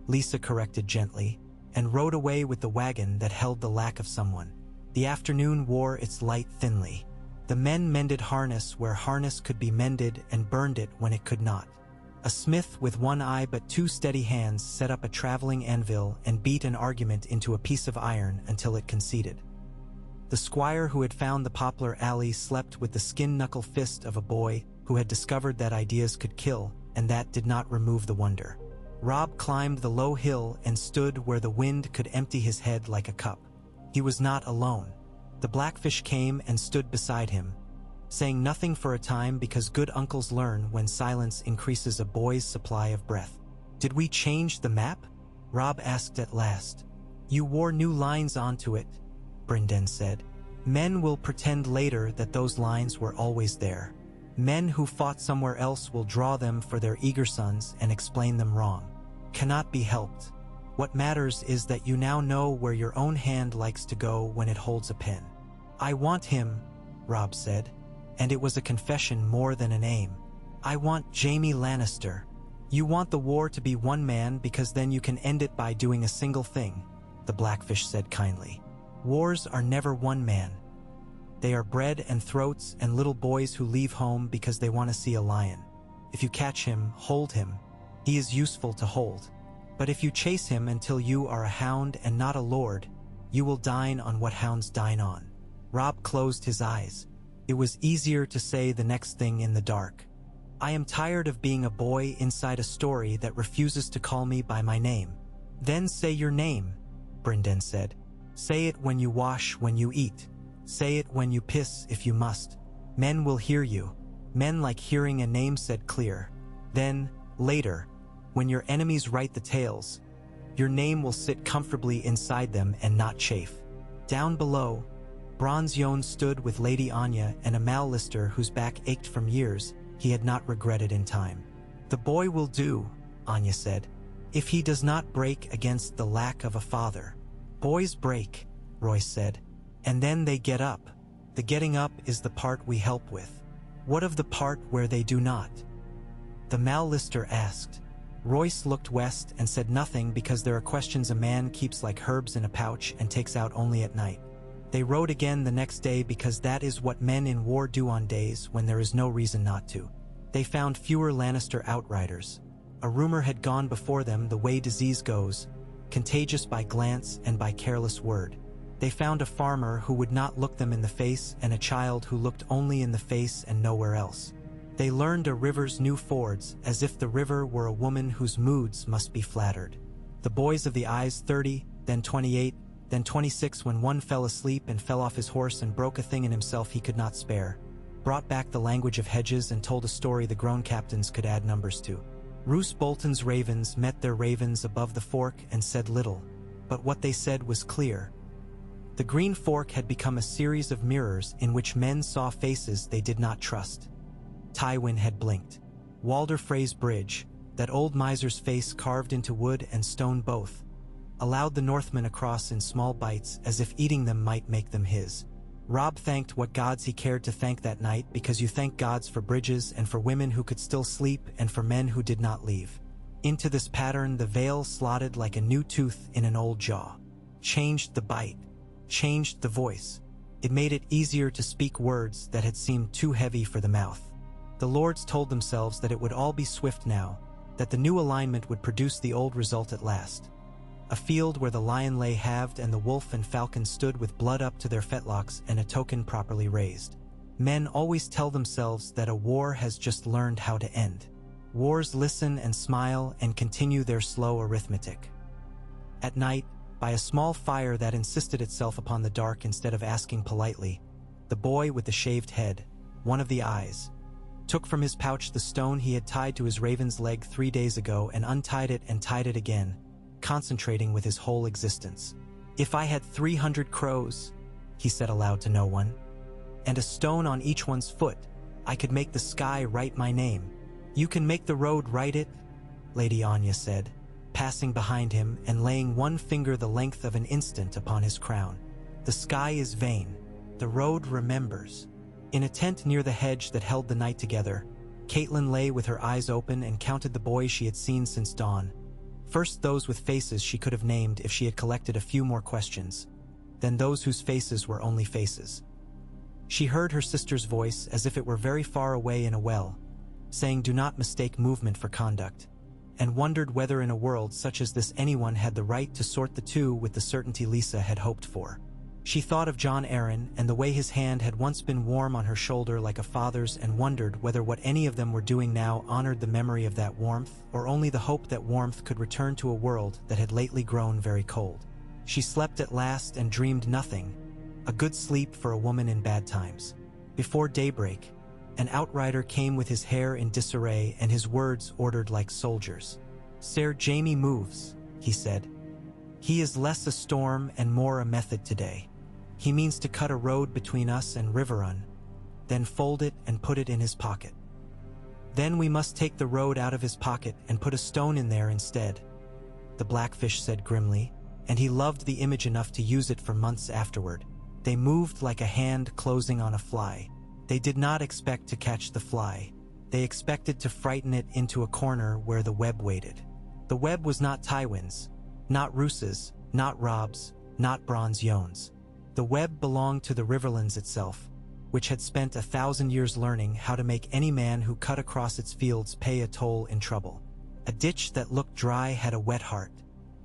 Lysa corrected gently, and rode away with the wagon that held the lack of someone. The afternoon wore its light thinly. The men mended harness where harness could be mended and burned it when it could not. A smith with one eye but two steady hands set up a traveling anvil and beat an argument into a piece of iron until it conceded. The squire who had found the poplar alley slept with the skin-knuckle fist of a boy who had discovered that ideas could kill, and that did not remove the wonder. Robb climbed the low hill and stood where the wind could empty his head like a cup. He was not alone. The blackfish came and stood beside him, saying nothing for a time because good uncles learn when silence increases a boy's supply of breath. Did we change the map? Robb asked at last. You wore new lines onto it, Brynden said. Men will pretend later that those lines were always there. Men who fought somewhere else will draw them for their eager sons and explain them wrong. Cannot be helped. What matters is that you now know where your own hand likes to go when it holds a pen. I want him, Robb said, and it was a confession more than an aim. I want Jaime Lannister. You want the war to be one man because then you can end it by doing a single thing, the blackfish said kindly. Wars are never one man. They are bread and throats and little boys who leave home because they want to see a lion. If you catch him, hold him. He is useful to hold. But if you chase him until you are a hound and not a lord, you will dine on what hounds dine on. Robb closed his eyes. It was easier to say the next thing in the dark. I am tired of being a boy inside a story that refuses to call me by my name. Then say your name, Brynden said. Say it when you wash, when you eat. Say it when you piss if you must. Men will hear you. Men like hearing a name said clear. Then, later, when your enemies write the tales, your name will sit comfortably inside them and not chafe. Down below, Bronze Yon stood with Lady Anya and a Mallister whose back ached from years he had not regretted in time. The boy will do, Anya said, if he does not break against the lack of a father. Boys break, Royce said, and then they get up. The getting up is the part we help with. What of the part where they do not? The Mallister asked. Royce looked west and said nothing because there are questions a man keeps like herbs in a pouch and takes out only at night. They rode again the next day because that is what men in war do on days when there is no reason not to. They found fewer Lannister outriders. A rumor had gone before them the way disease goes, contagious by glance and by careless word. They found a farmer who would not look them in the face and a child who looked only in the face and nowhere else. They learned a river's new fords as if the river were a woman whose moods must be flattered. The boys of the eyes 30, then 28, then 26 when one fell asleep and fell off his horse and broke a thing in himself he could not spare, brought back the language of hedges and told a story the grown captains could add numbers to. Roose Bolton's ravens met their ravens above the fork and said little, but what they said was clear. The green fork had become a series of mirrors in which men saw faces they did not trust. Tywin had blinked. Walder Frey's bridge, that old miser's face carved into wood and stone both, allowed the Northmen across in small bites as if eating them might make them his. Robb thanked what gods he cared to thank that night because you thank gods for bridges and for women who could still sleep and for men who did not leave. Into this pattern the veil slotted like a new tooth in an old jaw. Changed the bite. Changed the voice. It made it easier to speak words that had seemed too heavy for the mouth. The lords told themselves that it would all be swift now, that the new alignment would produce the old result at last. A field where the lion lay halved and the wolf and falcon stood with blood up to their fetlocks and a token properly raised. Men always tell themselves that a war has just learned how to end. Wars listen and smile and continue their slow arithmetic. At night, by a small fire that insisted itself upon the dark instead of asking politely, the boy with the shaved head, one of the eyes, took from his pouch the stone he had tied to his raven's leg 3 days ago and untied it and tied it again, concentrating with his whole existence. "If I had 300 crows," he said aloud to no one, "and a stone on each one's foot, I could make the sky write my name." "You can make the road write it," Lady Anya said, passing behind him and laying one finger the length of an instant upon his crown. "The sky is vain. The road remembers." In a tent near the hedge that held the night together, Caitlin lay with her eyes open and counted the boys she had seen since dawn. First those with faces she could have named if she had collected a few more questions, then those whose faces were only faces. She heard her sister's voice as if it were very far away in a well, saying do not mistake movement for conduct, and wondered whether in a world such as this anyone had the right to sort the two with the certainty Lysa had hoped for. She thought of John Arryn and the way his hand had once been warm on her shoulder like a father's and wondered whether what any of them were doing now honored the memory of that warmth or only the hope that warmth could return to a world that had lately grown very cold. She slept at last and dreamed nothing, a good sleep for a woman in bad times. Before daybreak, an outrider came with his hair in disarray and his words ordered like soldiers. "Sir Jaime moves," he said. "He is less a storm and more a method today. He means to cut a road between us and Riverrun, then fold it and put it in his pocket. Then we must take the road out of his pocket and put a stone in there instead," the Blackfish said grimly, and he loved the image enough to use it for months afterward. They moved like a hand closing on a fly. They did not expect to catch the fly. They expected to frighten it into a corner where the web waited. The web was not Tywin's, not Roos's, not Robb's, not Bronze Yon's. The web belonged to the Riverlands itself, which had spent 1,000 years learning how to make any man who cut across its fields pay a toll in trouble. A ditch that looked dry had a wet heart.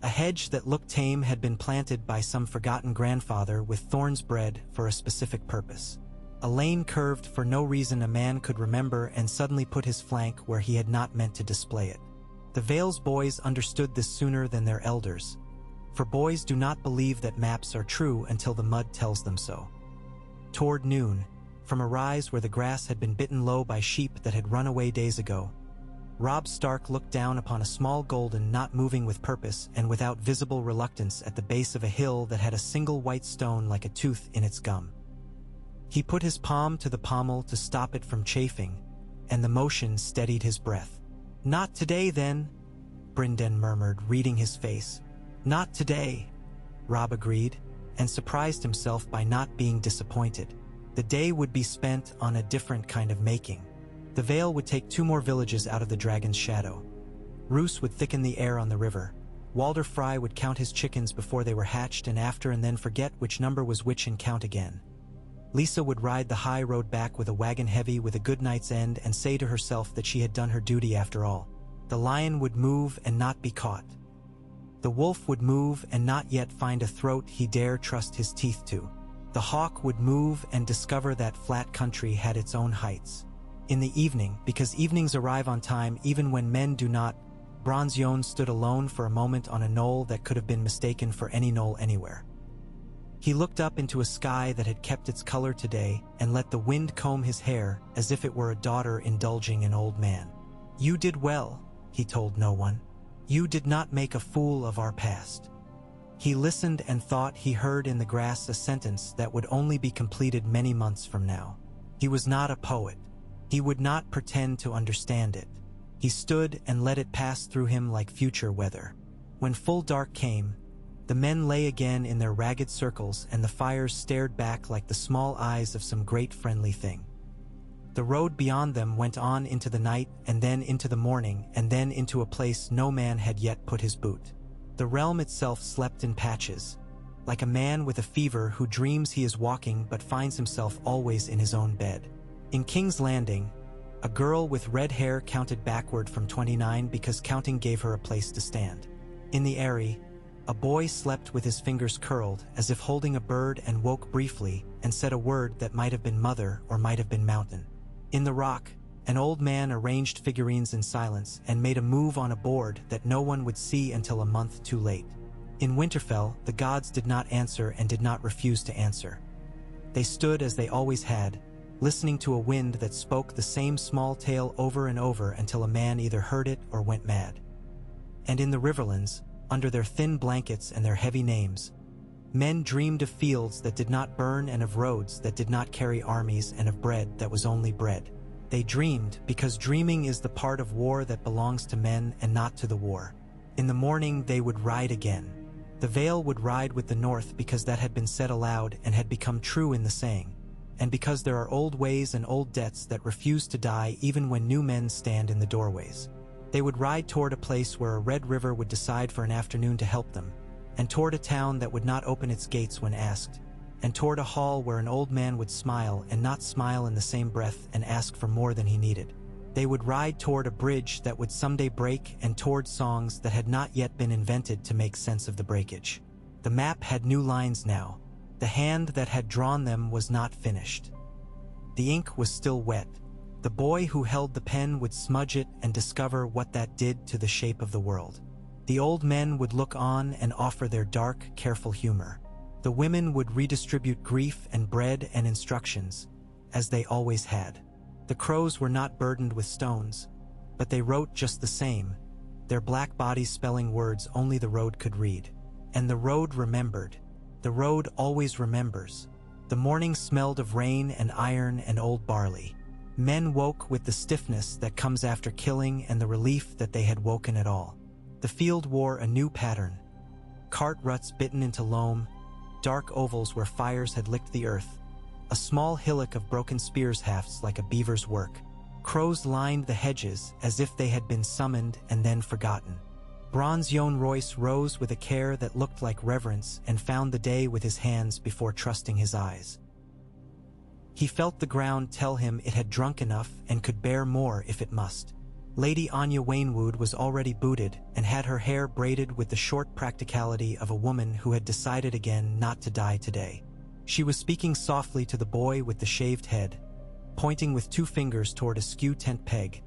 A hedge that looked tame had been planted by some forgotten grandfather with thorns bred for a specific purpose. A lane curved for no reason a man could remember and suddenly put his flank where he had not meant to display it. The Vale's boys understood this sooner than their elders, for boys do not believe that maps are true until the mud tells them so. Toward noon, from a rise where the grass had been bitten low by sheep that had run away days ago, Robb Stark looked down upon a small golden not moving with purpose and without visible reluctance at the base of a hill that had a single white stone like a tooth in its gum. He put his palm to the pommel to stop it from chafing, and the motion steadied his breath. "Not today, then," Brynden murmured, reading his face. "Not today," Robb agreed, and surprised himself by not being disappointed. The day would be spent on a different kind of making. The Vale would take 2 more villages out of the dragon's shadow. Roose would thicken the air on the river. Walder Frey would count his chickens before they were hatched and after and then forget which number was which and count again. Lysa would ride the high road back with a wagon heavy with a good night's end and say to herself that she had done her duty after all. The lion would move and not be caught. The wolf would move and not yet find a throat he dare trust his teeth to. The hawk would move and discover that flat country had its own heights. In the evening, because evenings arrive on time even when men do not, Bronze Yon stood alone for a moment on a knoll that could have been mistaken for any knoll anywhere. He looked up into a sky that had kept its color today and let the wind comb his hair as if it were a daughter indulging an old man. "You did well," he told no one. "You did not make a fool of our past." He listened and thought he heard in the grass a sentence that would only be completed many months from now. He was not a poet. He would not pretend to understand it. He stood and let it pass through him like future weather. When full dark came, the men lay again in their ragged circles and the fires stared back like the small eyes of some great friendly thing. The road beyond them went on into the night and then into the morning and then into a place no man had yet put his boot. The realm itself slept in patches, like a man with a fever who dreams he is walking but finds himself always in his own bed. In King's Landing, a girl with red hair counted backward from 29 because counting gave her a place to stand. In the Eyrie, a boy slept with his fingers curled as if holding a bird and woke briefly and said a word that might have been mother or might have been mountain. In the Rock, an old man arranged figurines in silence and made a move on a board that no one would see until a month too late. In Winterfell, the gods did not answer and did not refuse to answer. They stood as they always had, listening to a wind that spoke the same small tale over and over until a man either heard it or went mad. And in the Riverlands, under their thin blankets and their heavy names, men dreamed of fields that did not burn and of roads that did not carry armies and of bread that was only bread. They dreamed because dreaming is the part of war that belongs to men and not to the war. In the morning they would ride again. The Vale would ride with the North because that had been said aloud and had become true in the saying, and because there are old ways and old debts that refuse to die even when new men stand in the doorways. They would ride toward a place where a red river would decide for an afternoon to help them, and toward a town that would not open its gates when asked, and toward a hall where an old man would smile and not smile in the same breath and ask for more than he needed. They would ride toward a bridge that would someday break and toward songs that had not yet been invented to make sense of the breakage. The map had new lines now. The hand that had drawn them was not finished. The ink was still wet. The boy who held the pen would smudge it and discover what that did to the shape of the world. The old men would look on and offer their dark, careful humor. The women would redistribute grief and bread and instructions, as they always had. The crows were not burdened with stones, but they wrote just the same, their black bodies spelling words only the road could read. And the road remembered. The road always remembers. The morning smelled of rain and iron and old barley. Men woke with the stiffness that comes after killing and the relief that they had woken at all. The field wore a new pattern. Cart ruts bitten into loam, dark ovals where fires had licked the earth, a small hillock of broken spears hafts like a beaver's work. Crows lined the hedges as if they had been summoned and then forgotten. Bronze Yohn Royce rose with a care that looked like reverence and found the day with his hands before trusting his eyes. He felt the ground tell him it had drunk enough and could bear more if it must. Lady Anya Waynwood was already booted and had her hair braided with the short practicality of a woman who had decided again not to die today. She was speaking softly to the boy with the shaved head, pointing with 2 fingers toward a skew tent peg,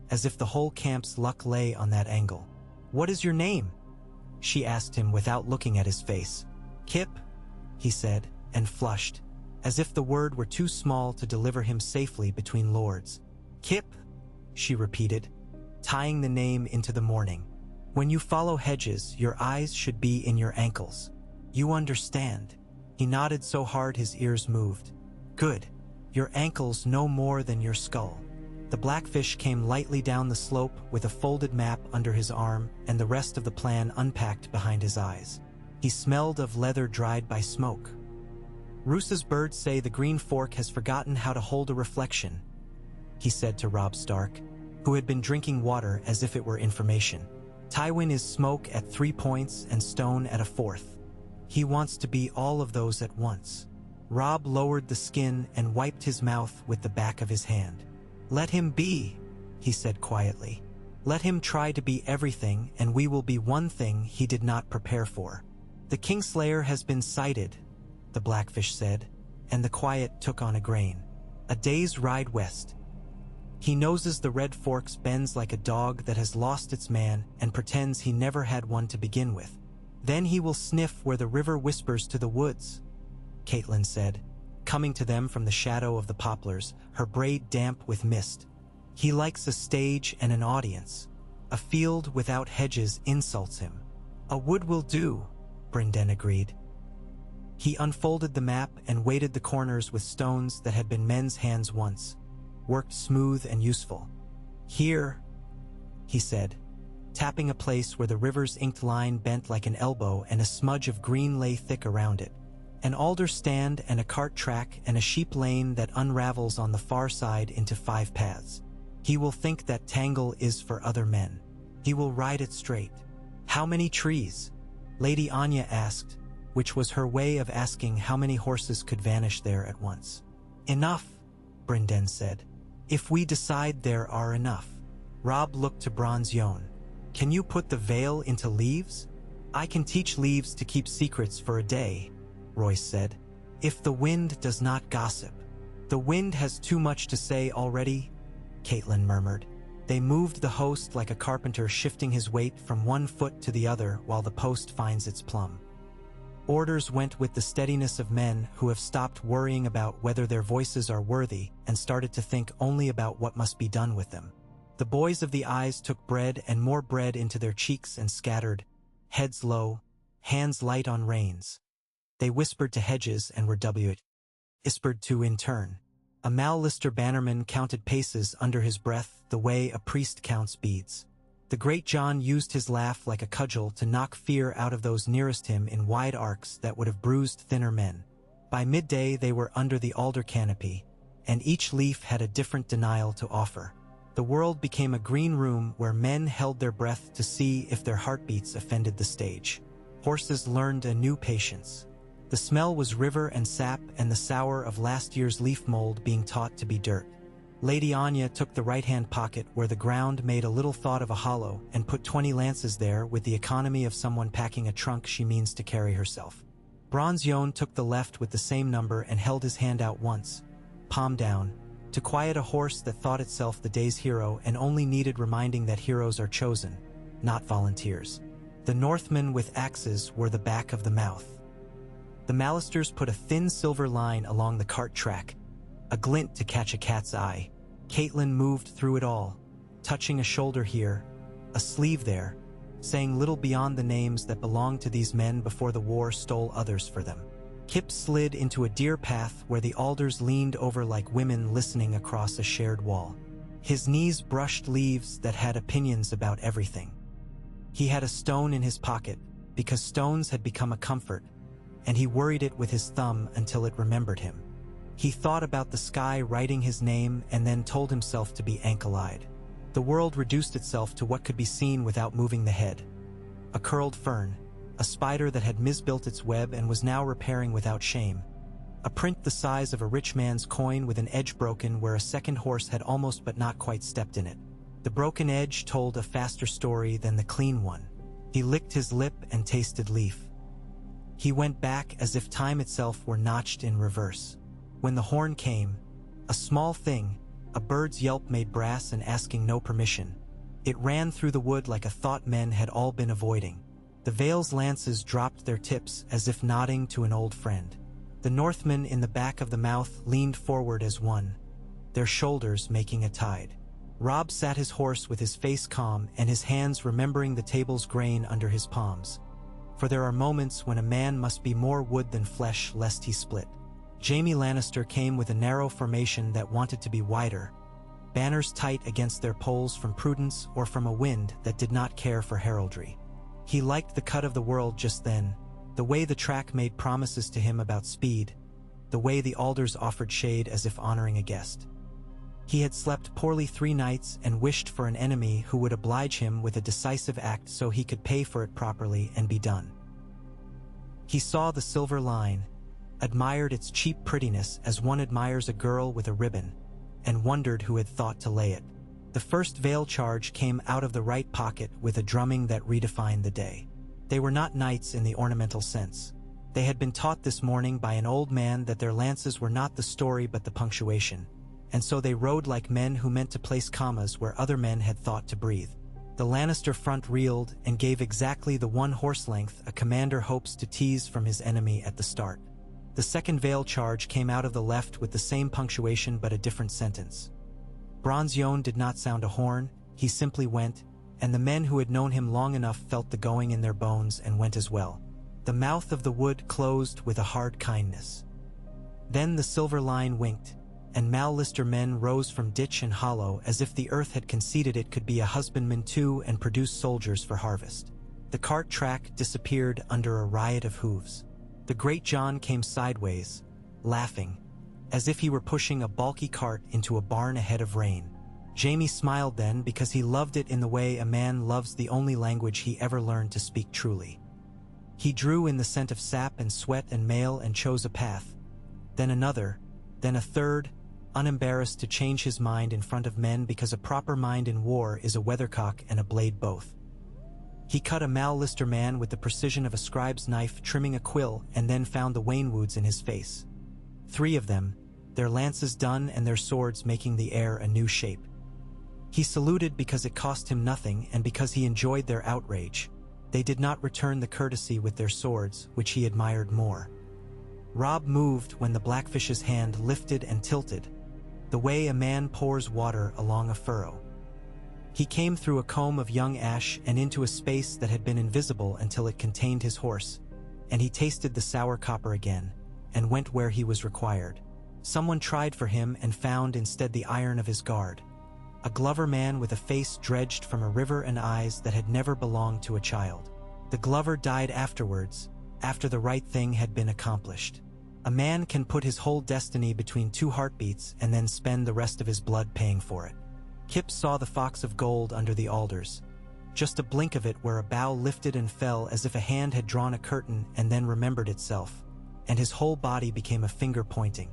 as if the whole camp's luck lay on that angle. "What is your name?" she asked him without looking at his face. "Kip," he said, and flushed, as if the word were too small to deliver him safely between lords. "Kip," she repeated, tying the name into the morning. "When you follow hedges, your eyes should be in your ankles. You understand." He nodded so hard his ears moved. "Good. Your ankles no more than your skull." The blackfish came lightly down the slope with a folded map under his arm and the rest of the plan unpacked behind his eyes. He smelled of leather dried by smoke. "Roosa's birds say the Green Fork has forgotten how to hold a reflection," he said to Robb Stark, who had been drinking water as if it were information. "Tywin is smoke at 3 points and stone at a 4th. He wants to be all of those at once." Robb lowered the skin and wiped his mouth with the back of his hand. "Let him be," he said quietly. "Let him try to be everything, and we will be one thing he did not prepare for." "The Kingslayer has been sighted," the blackfish said, and the quiet took on a grain. "A day's ride west. He noses the Red Forks bends like a dog that has lost its man and pretends he never had one to begin with. Then he will sniff where the river whispers to the woods," Catelyn said, coming to them from the shadow of the poplars, her braid damp with mist. "He likes a stage and an audience. A field without hedges insults him." "A wood will do," Brynden agreed. He unfolded the map and weighted the corners with stones that had been men's hands once, worked smooth and useful. "Here," he said, tapping a place where the river's inked line bent like an elbow and a smudge of green lay thick around it. "An alder stand and a cart track and a sheep lane that unravels on the far side into 5 paths. He will think that tangle is for other men. He will ride it straight." "How many trees?" Lady Anya asked, which was her way of asking how many horses could vanish there at once. "Enough," Brynden said. "If we decide there are enough." Robb looked to Bronze Yohn. "Can you put the Vale into leaves?" "I can teach leaves to keep secrets for a day," Royce said. "If the wind does not gossip." "The wind has too much to say already," Catelyn murmured. They moved the host like a carpenter shifting his weight from one foot to the other while the post finds its plumb. Orders went with the steadiness of men who have stopped worrying about whether their voices are worthy and started to think only about what must be done with them. The boys of the eyes took bread and more bread into their cheeks and scattered, heads low, hands light on reins. They whispered to hedges and were whispered to in turn. A Lister bannerman counted paces under his breath the way a priest counts beads. The great John used his laugh like a cudgel to knock fear out of those nearest him in wide arcs that would have bruised thinner men. By midday they were under the alder canopy, and each leaf had a different denial to offer. The world became a green room where men held their breath to see if their heartbeats offended the stage. Horses learned a new patience. The smell was river and sap and the sour of last year's leaf mold being taught to be dirt. Lady Anya took the right-hand pocket where the ground made a little thought of a hollow and put 20 lances there with the economy of someone packing a trunk she means to carry herself. Bronze Yon took the left with the same number and held his hand out once, palm down, to quiet a horse that thought itself the day's hero and only needed reminding that heroes are chosen, not volunteers. The Northmen with axes were the back of the mouth. The Malisters put a thin silver line along the cart track, a glint to catch a cat's eye. Caitlin moved through it all, touching a shoulder here, a sleeve there, saying little beyond the names that belonged to these men before the war stole others for them. Kip slid into a deer path where the alders leaned over like women listening across a shared wall. His knees brushed leaves that had opinions about everything. He had a stone in his pocket, because stones had become a comfort, and he worried it with his thumb until it remembered him. He thought about the sky writing his name and then told himself to be ankle-eyed. The world reduced itself to what could be seen without moving the head. A curled fern, a spider that had misbuilt its web and was now repairing without shame. A print the size of a rich man's coin with an edge broken where a second horse had almost but not quite stepped in it. The broken edge told a faster story than the clean one. He licked his lip and tasted leaf. He went back as if time itself were notched in reverse. When the horn came, a small thing, a bird's yelp made brass and asking no permission. It ran through the wood like a thought men had all been avoiding. The Vale's lances dropped their tips as if nodding to an old friend. The Northmen in the back of the mouth leaned forward as one, their shoulders making a tide. Robb sat his horse with his face calm and his hands remembering the table's grain under his palms. For there are moments when a man must be more wood than flesh lest he split. Jaime Lannister came with a narrow formation that wanted to be wider, banners tight against their poles from prudence or from a wind that did not care for heraldry. He liked the cut of the world just then, the way the track made promises to him about speed, the way the alders offered shade as if honoring a guest. He had slept poorly 3 nights and wished for an enemy who would oblige him with a decisive act so he could pay for it properly and be done. He saw the silver line, admired its cheap prettiness as one admires a girl with a ribbon, and wondered who had thought to lay it. The first Vale charge came out of the right pocket with a drumming that redefined the day. They were not knights in the ornamental sense. They had been taught this morning by an old man that their lances were not the story but the punctuation, and so they rode like men who meant to place commas where other men had thought to breathe. The Lannister front reeled and gave exactly the 1 horse length a commander hopes to tease from his enemy at the start. The second Vale charge came out of the left with the same punctuation but a different sentence. Bronze Yon did not sound a horn, he simply went, and the men who had known him long enough felt the going in their bones and went as well. The mouth of the wood closed with a hard kindness. Then the silver line winked, and Lister men rose from ditch and hollow as if the earth had conceded it could be a husbandman too and produce soldiers for harvest. The cart track disappeared under a riot of hooves. The great John came sideways, laughing, as if he were pushing a bulky cart into a barn ahead of rain. Jaime smiled then because he loved it in the way a man loves the only language he ever learned to speak truly. He drew in the scent of sap and sweat and mail and chose a path, then another, then a third, unembarrassed to change his mind in front of men because a proper mind in war is a weathercock and a blade both. He cut a Lister man with the precision of a scribe's knife trimming a quill and then found the Waynwoods in his face. 3 of them, their lances done and their swords making the air a new shape. He saluted because it cost him nothing and because he enjoyed their outrage. They did not return the courtesy with their swords, which he admired more. Robb moved when the Blackfish's hand lifted and tilted, the way a man pours water along a furrow. He came through a comb of young ash and into a space that had been invisible until it contained his horse, and he tasted the sour copper again, and went where he was required. Someone tried for him and found instead the iron of his guard, a Glover man with a face dredged from a river and eyes that had never belonged to a child. The Glover died afterwards, after the right thing had been accomplished. A man can put his whole destiny between two heartbeats and then spend the rest of his blood paying for it. Kip saw the fox of gold under the alders, just a blink of it where a bough lifted and fell as if a hand had drawn a curtain and then remembered itself, and his whole body became a finger pointing.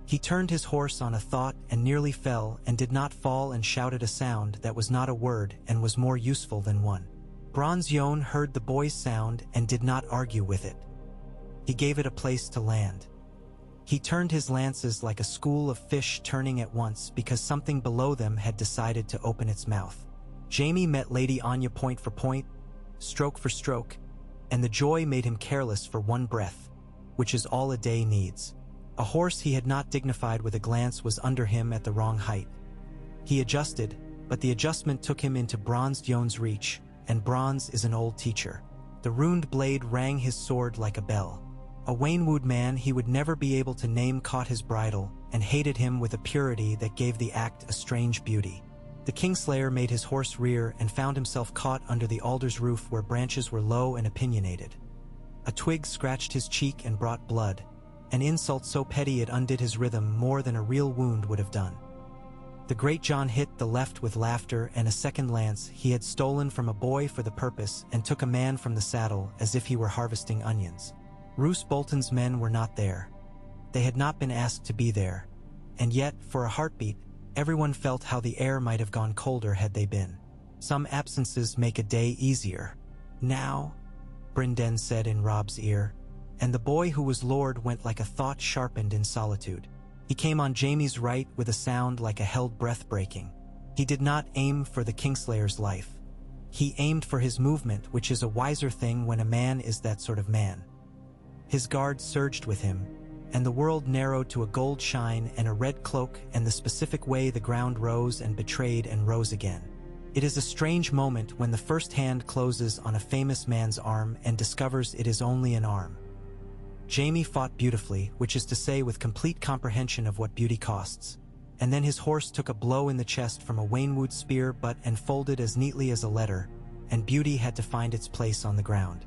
He turned his horse on a thought and nearly fell and did not fall and shouted a sound that was not a word and was more useful than one. Bronze Yon heard the boy's sound and did not argue with it. He gave it a place to land. He turned his lances like a school of fish turning at once because something below them had decided to open its mouth. Jaime met Lady Anya point for point, stroke for stroke, and the joy made him careless for one breath, which is all a day needs. A horse he had not dignified with a glance was under him at the wrong height. He adjusted, but the adjustment took him into Bronze Yon's reach, and bronze is an old teacher. The runed blade rang his sword like a bell. A Waynwood man he would never be able to name caught his bridle, and hated him with a purity that gave the act a strange beauty. The Kingslayer made his horse rear and found himself caught under the alder's roof where branches were low and opinionated. A twig scratched his cheek and brought blood, an insult so petty it undid his rhythm more than a real wound would have done. The Great John hit the left with laughter and a second lance he had stolen from a boy for the purpose and took a man from the saddle as if he were harvesting onions. Roose Bolton's men were not there. They had not been asked to be there, and yet, for a heartbeat, everyone felt how the air might have gone colder had they been. Some absences make a day easier. Now, Brynden said in Robb's ear, and the boy who was Lord went like a thought sharpened in solitude. He came on Jaime's right with a sound like a held breath breaking. He did not aim for the Kingslayer's life. He aimed for his movement, which is a wiser thing when a man is that sort of man. His guard surged with him, and the world narrowed to a gold shine and a red cloak and the specific way the ground rose and betrayed and rose again. It is a strange moment when the first hand closes on a famous man's arm and discovers it is only an arm. Jaime fought beautifully, which is to say with complete comprehension of what beauty costs, and then his horse took a blow in the chest from a Waynwood spear butt and folded as neatly as a letter, and beauty had to find its place on the ground.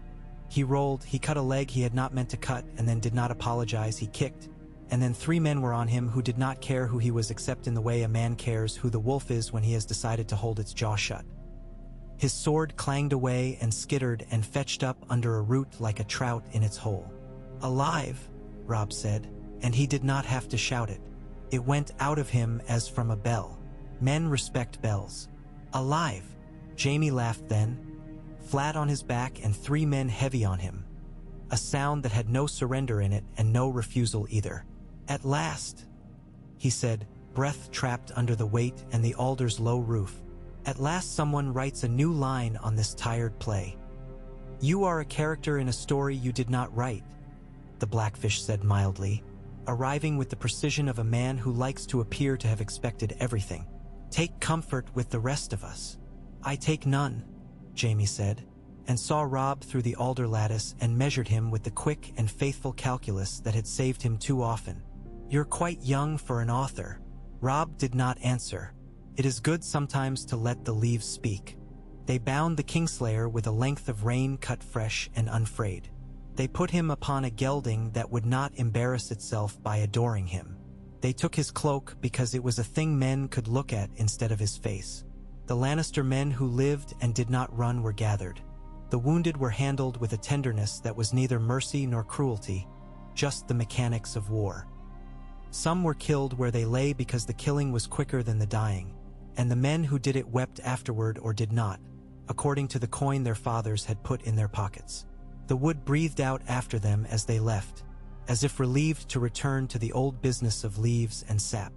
He rolled, he cut a leg he had not meant to cut and then did not apologize, he kicked, and then 3 men were on him who did not care who he was except in the way a man cares who the wolf is when he has decided to hold its jaw shut. His sword clanged away and skittered and fetched up under a root like a trout in its hole. "Alive," Robb said, and he did not have to shout it. It went out of him as from a bell. Men respect bells. "Alive," Jaime laughed then, flat on his back and 3 men heavy on him. A sound that had no surrender in it and no refusal either. "At last," he said, breath trapped under the weight and the alder's low roof. "At last someone writes a new line on this tired play. You are a character in a story you did not write," the Blackfish said mildly, arriving with the precision of a man who likes to appear to have expected everything. "Take comfort with the rest of us." "I take none," Jaime said, and saw Robb through the alder lattice and measured him with the quick and faithful calculus that had saved him too often. "You're quite young for an author." Robb did not answer. It is good sometimes to let the leaves speak. They bound the Kingslayer with a length of rein cut fresh and unfrayed. They put him upon a gelding that would not embarrass itself by adoring him. They took his cloak because it was a thing men could look at instead of his face. The Lannister men who lived and did not run were gathered. The wounded were handled with a tenderness that was neither mercy nor cruelty, just the mechanics of war. Some were killed where they lay because the killing was quicker than the dying, and the men who did it wept afterward or did not, according to the coin their fathers had put in their pockets. The wood breathed out after them as they left, as if relieved to return to the old business of leaves and sap.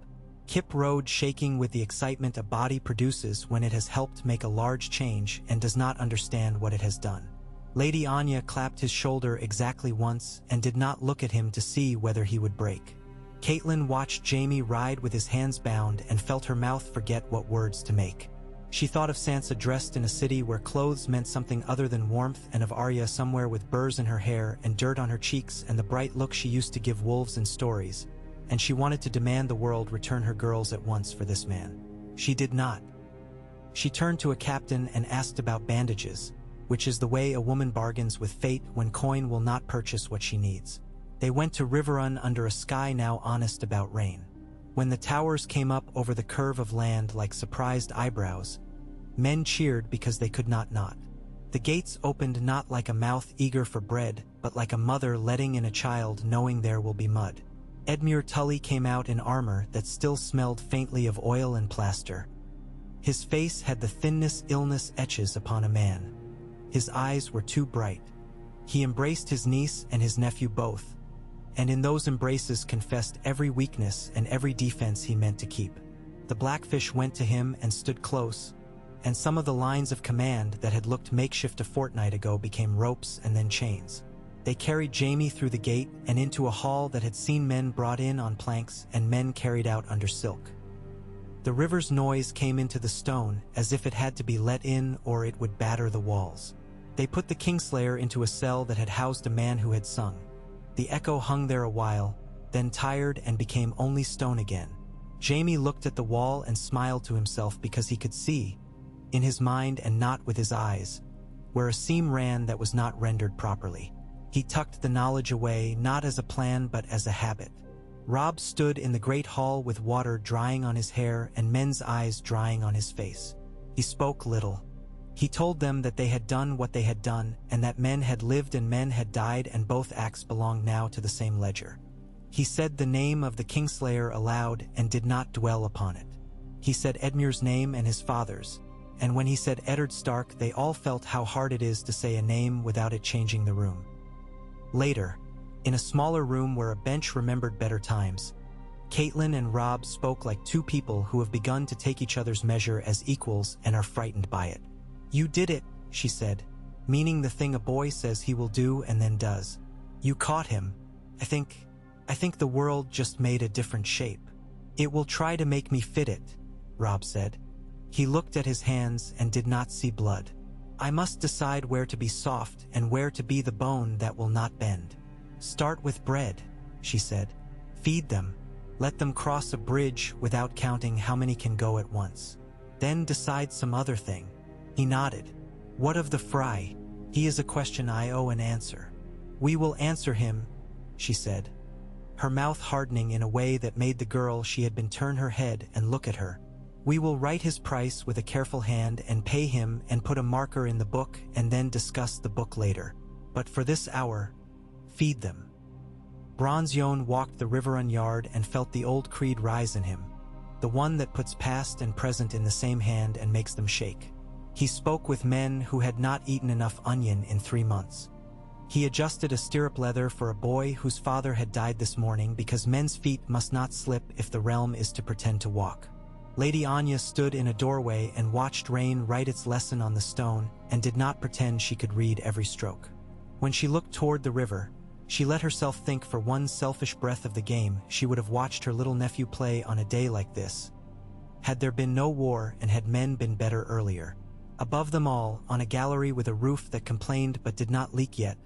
Kip rode shaking with the excitement a body produces when it has helped make a large change and does not understand what it has done. Lady Anya clapped his shoulder exactly once and did not look at him to see whether he would break. Caitlin watched Jaime ride with his hands bound and felt her mouth forget what words to make. She thought of Sansa dressed in a city where clothes meant something other than warmth, and of Arya somewhere with burrs in her hair and dirt on her cheeks and the bright look she used to give wolves in stories, and she wanted to demand the world return her girls at once for this man. She did not. She turned to a captain and asked about bandages, which is the way a woman bargains with fate when coin will not purchase what she needs. They went to Riverrun under a sky now honest about rain. When the towers came up over the curve of land like surprised eyebrows, men cheered because they could not nod. The gates opened not like a mouth eager for bread, but like a mother letting in a child knowing there will be mud. Edmure Tully came out in armor that still smelled faintly of oil and plaster. His face had the thinness illness etches upon a man. His eyes were too bright. He embraced his niece and his nephew both, and in those embraces confessed every weakness and every defense he meant to keep. The Blackfish went to him and stood close, and some of the lines of command that had looked makeshift a fortnight ago became ropes and then chains. They carried Jaime through the gate and into a hall that had seen men brought in on planks and men carried out under silk. The river's noise came into the stone as if it had to be let in or it would batter the walls. They put the Kingslayer into a cell that had housed a man who had sung. The echo hung there a while, then tired and became only stone again. Jaime looked at the wall and smiled to himself because he could see, in his mind and not with his eyes, where a seam ran that was not rendered properly. He tucked the knowledge away, not as a plan but as a habit. Robb stood in the great hall with water drying on his hair and men's eyes drying on his face. He spoke little. He told them that they had done what they had done, and that men had lived and men had died, and both acts belonged now to the same ledger. He said the name of the Kingslayer aloud and did not dwell upon it. He said Edmure's name and his father's, and when he said Eddard Stark, they all felt how hard it is to say a name without it changing the room. Later, in a smaller room where a bench remembered better times, Caitlin and Robb spoke like two people who have begun to take each other's measure as equals and are frightened by it. "You did it," she said, meaning the thing a boy says he will do and then does. "You caught him. I think the world just made a different shape." "It will try to make me fit it," Robb said. He looked at his hands and did not see blood. "I must decide where to be soft and where to be the bone that will not bend." "Start with bread," she said. "Feed them. Let them cross a bridge without counting how many can go at once. Then decide some other thing." He nodded. "What of the fry? He is a question I owe an answer." "We will answer him," she said, her mouth hardening in a way that made the girl she had been turn her head and look at her. "We will write his price with a careful hand and pay him and put a marker in the book and then discuss the book later. But for this hour, feed them." Bronze Yon walked the Riverrun yard and felt the old creed rise in him, the one that puts past and present in the same hand and makes them shake. He spoke with men who had not eaten enough onion in 3 months. He adjusted a stirrup leather for a boy whose father had died this morning because men's feet must not slip if the realm is to pretend to walk. Lady Anya stood in a doorway and watched rain write its lesson on the stone and did not pretend she could read every stroke. When she looked toward the river, she let herself think for one selfish breath of the game she would have watched her little nephew play on a day like this. Had there been no war and had men been better earlier. Above them all, on a gallery with a roof that complained but did not leak yet,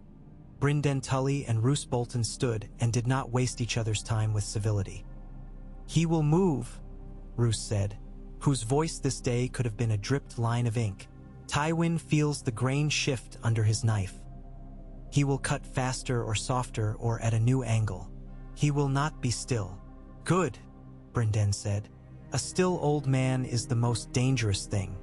Brynden Tully and Roose Bolton stood and did not waste each other's time with civility. "He will move," Roose said, whose voice this day could have been a dripped line of ink. "Tywin feels the grain shift under his knife. He will cut faster or softer or at a new angle. He will not be still." "Good," Brynden said. "A still old man is the most dangerous thing.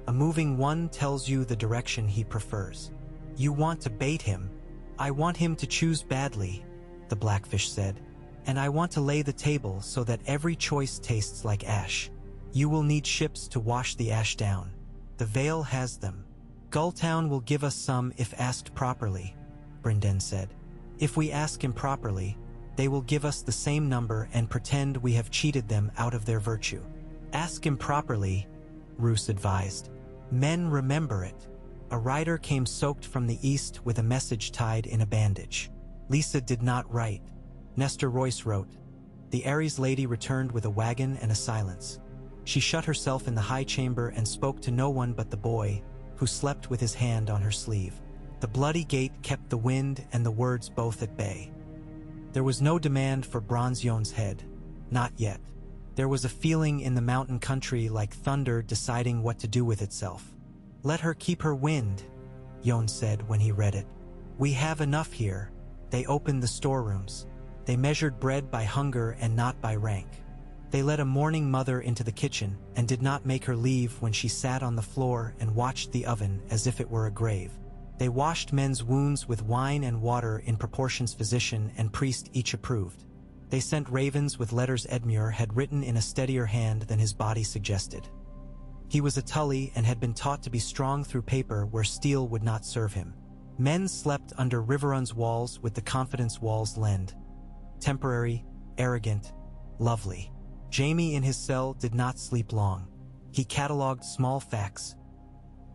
A moving one tells you the direction he prefers. You want to bait him. I want him to choose badly," the Blackfish said. "And I want to lay the table so that every choice tastes like ash. You will need ships to wash the ash down. The Vale has them. Gulltown will give us some if asked properly," Brynden said. "If we ask him properly, They will give us the same number and pretend we have cheated them out of their virtue. Ask him properly, Roose advised. Men remember it. A rider came soaked from the east with a message tied in a bandage. Lysa did not write. Nestor Royce wrote. The Ares lady returned with a wagon and a silence. She shut herself in the high chamber and spoke to no one but the boy, who slept with his hand on her sleeve. The bloody gate kept the wind and the words both at bay. There was no demand for Bronze Yon's head. Not yet. There was a feeling in the mountain country like thunder deciding what to do with itself. Let her keep her wind, Yon said when he read it. We have enough here. They opened the storerooms. They measured bread by hunger and not by rank. They let a mourning mother into the kitchen and did not make her leave when she sat on the floor and watched the oven as if it were a grave. They washed men's wounds with wine and water in proportions physician and priest each approved. They sent ravens with letters Edmure had written in a steadier hand than his body suggested. He was a Tully and had been taught to be strong through paper where steel would not serve him. Men slept under Riverrun's walls with the confidence walls lend. Temporary, arrogant, lovely. Jaime in his cell did not sleep long. He catalogued small facts.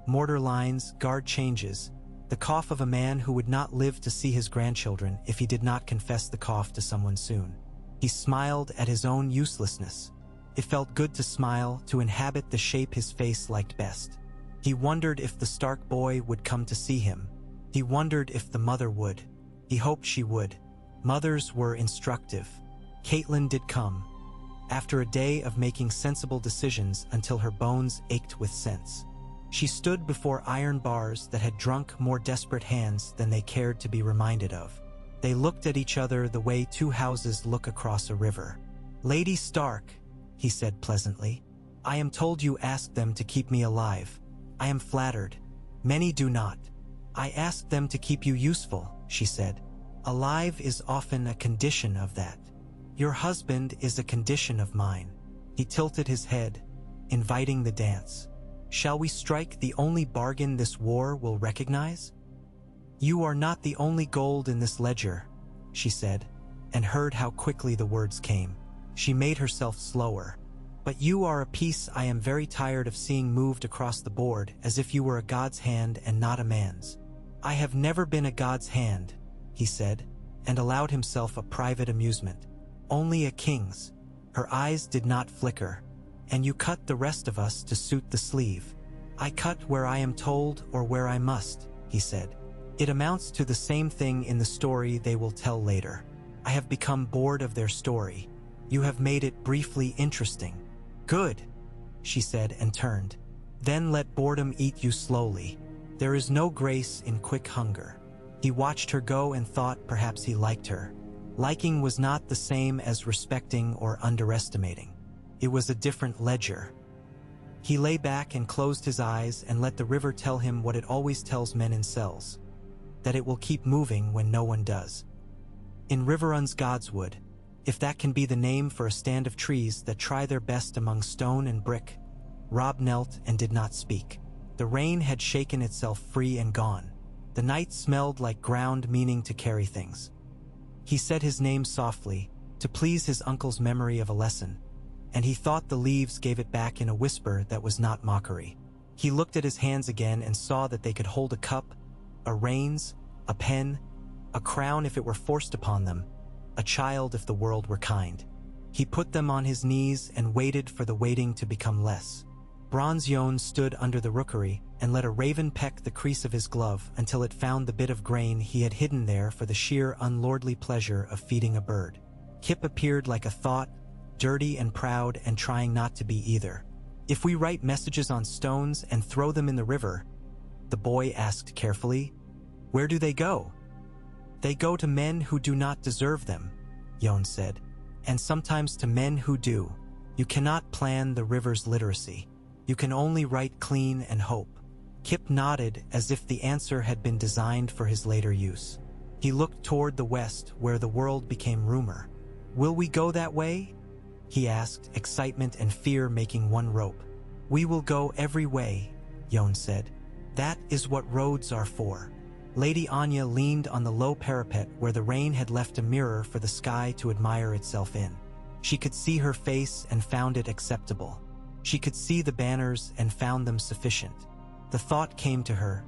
Mortar lines, guard changes, the cough of a man who would not live to see his grandchildren if he did not confess the cough to someone soon. He smiled at his own uselessness. It felt good to smile, to inhabit the shape his face liked best. He wondered if the Stark boy would come to see him. He wondered if the mother would. He hoped she would. Mothers were instructive. Caitlin did come. After a day of making sensible decisions until her bones ached with sense. She stood before iron bars that had drunk more desperate hands than they cared to be reminded of. They looked at each other the way two houses look across a river. Lady Stark, he said pleasantly, I am told you asked them to keep me alive. I am flattered. Many do not. I asked them to keep you useful, she said. Alive is often a condition of that. Your husband is a condition of mine. He tilted his head, inviting the dance. Shall we strike the only bargain this war will recognize? You are not the only gold in this ledger, she said, and heard how quickly the words came. She made herself slower. But you are a piece I am very tired of seeing moved across the board as if you were a god's hand and not a man's. I have never been a god's hand, he said, and allowed himself a private amusement. Only a king's. Her eyes did not flicker. And you cut the rest of us to suit the sleeve. I cut where I am told or where I must, he said. It amounts to the same thing in the story they will tell later. I have become bored of their story. You have made it briefly interesting. Good, she said and turned. Then let boredom eat you slowly. There is no grace in quick hunger. He watched her go and thought perhaps he liked her. Liking was not the same as respecting or underestimating. It was a different ledger. He lay back and closed his eyes and let the river tell him what it always tells men in cells, that it will keep moving when no one does. In Riverrun's Godswood, if that can be the name for a stand of trees that try their best among stone and brick, Robb knelt and did not speak. The rain had shaken itself free and gone. The night smelled like ground meaning to carry things. He said his name softly, to please his uncle's memory of a lesson, and he thought the leaves gave it back in a whisper that was not mockery. He looked at his hands again and saw that they could hold a cup, a reins, a pen, a crown if it were forced upon them, a child if the world were kind. He put them on his knees and waited for the waiting to become less. Bronze Yon stood under the rookery and let a raven peck the crease of his glove until it found the bit of grain he had hidden there for the sheer unlordly pleasure of feeding a bird. Kip appeared like a thought, dirty and proud and trying not to be either. If we write messages on stones and throw them in the river, the boy asked carefully, where do they go? They go to men who do not deserve them, Yon said, and sometimes to men who do. You cannot plan the river's literacy. You can only write clean and hope. Kip nodded as if the answer had been designed for his later use. He looked toward the west where the world became rumor. Will we go that way? He asked, excitement and fear making one rope. We will go every way, Yon said. That is what roads are for. Lady Anya leaned on the low parapet where the rain had left a mirror for the sky to admire itself in. She could see her face and found it acceptable. She could see the banners and found them sufficient. The thought came to her,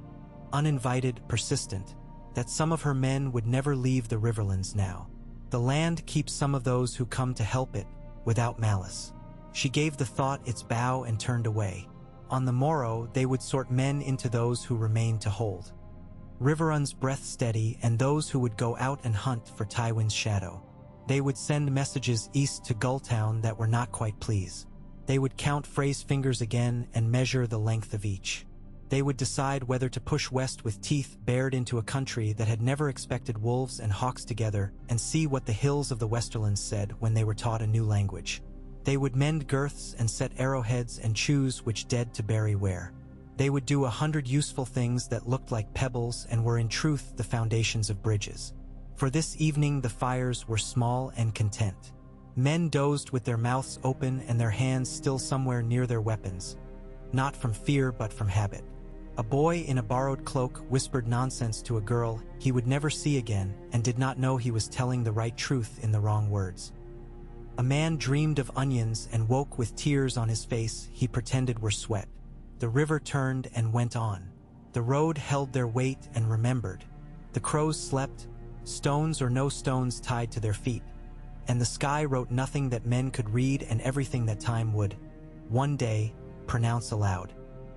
uninvited, persistent, that some of her men would never leave the Riverlands now. The land keeps some of those who come to help it, without malice. She gave the thought its bow and turned away. On the morrow they would sort men into those who remained to hold Riverrun's breath steady and those who would go out and hunt for Tywin's shadow. They would send messages east to Gulltown that were not quite pleased. They would count Frey's fingers again and measure the length of each. They would decide whether to push west with teeth bared into a country that had never expected wolves and hawks together and see what the hills of the Westerlands said when they were taught a new language. They would mend girths and set arrowheads and choose which dead to bury where. They would do 100 useful things that looked like pebbles and were in truth the foundations of bridges. For this evening the fires were small and content. Men dozed with their mouths open and their hands still somewhere near their weapons, not from fear but from habit. A boy in a borrowed cloak whispered nonsense to a girl he would never see again and did not know he was telling the right truth in the wrong words. A man dreamed of onions and woke with tears on his face he pretended were sweat. The river turned and went on. The road held their weight and remembered. The crows slept, stones or no stones tied to their feet. And the sky wrote nothing that men could read and everything that time would, one day, pronounce aloud.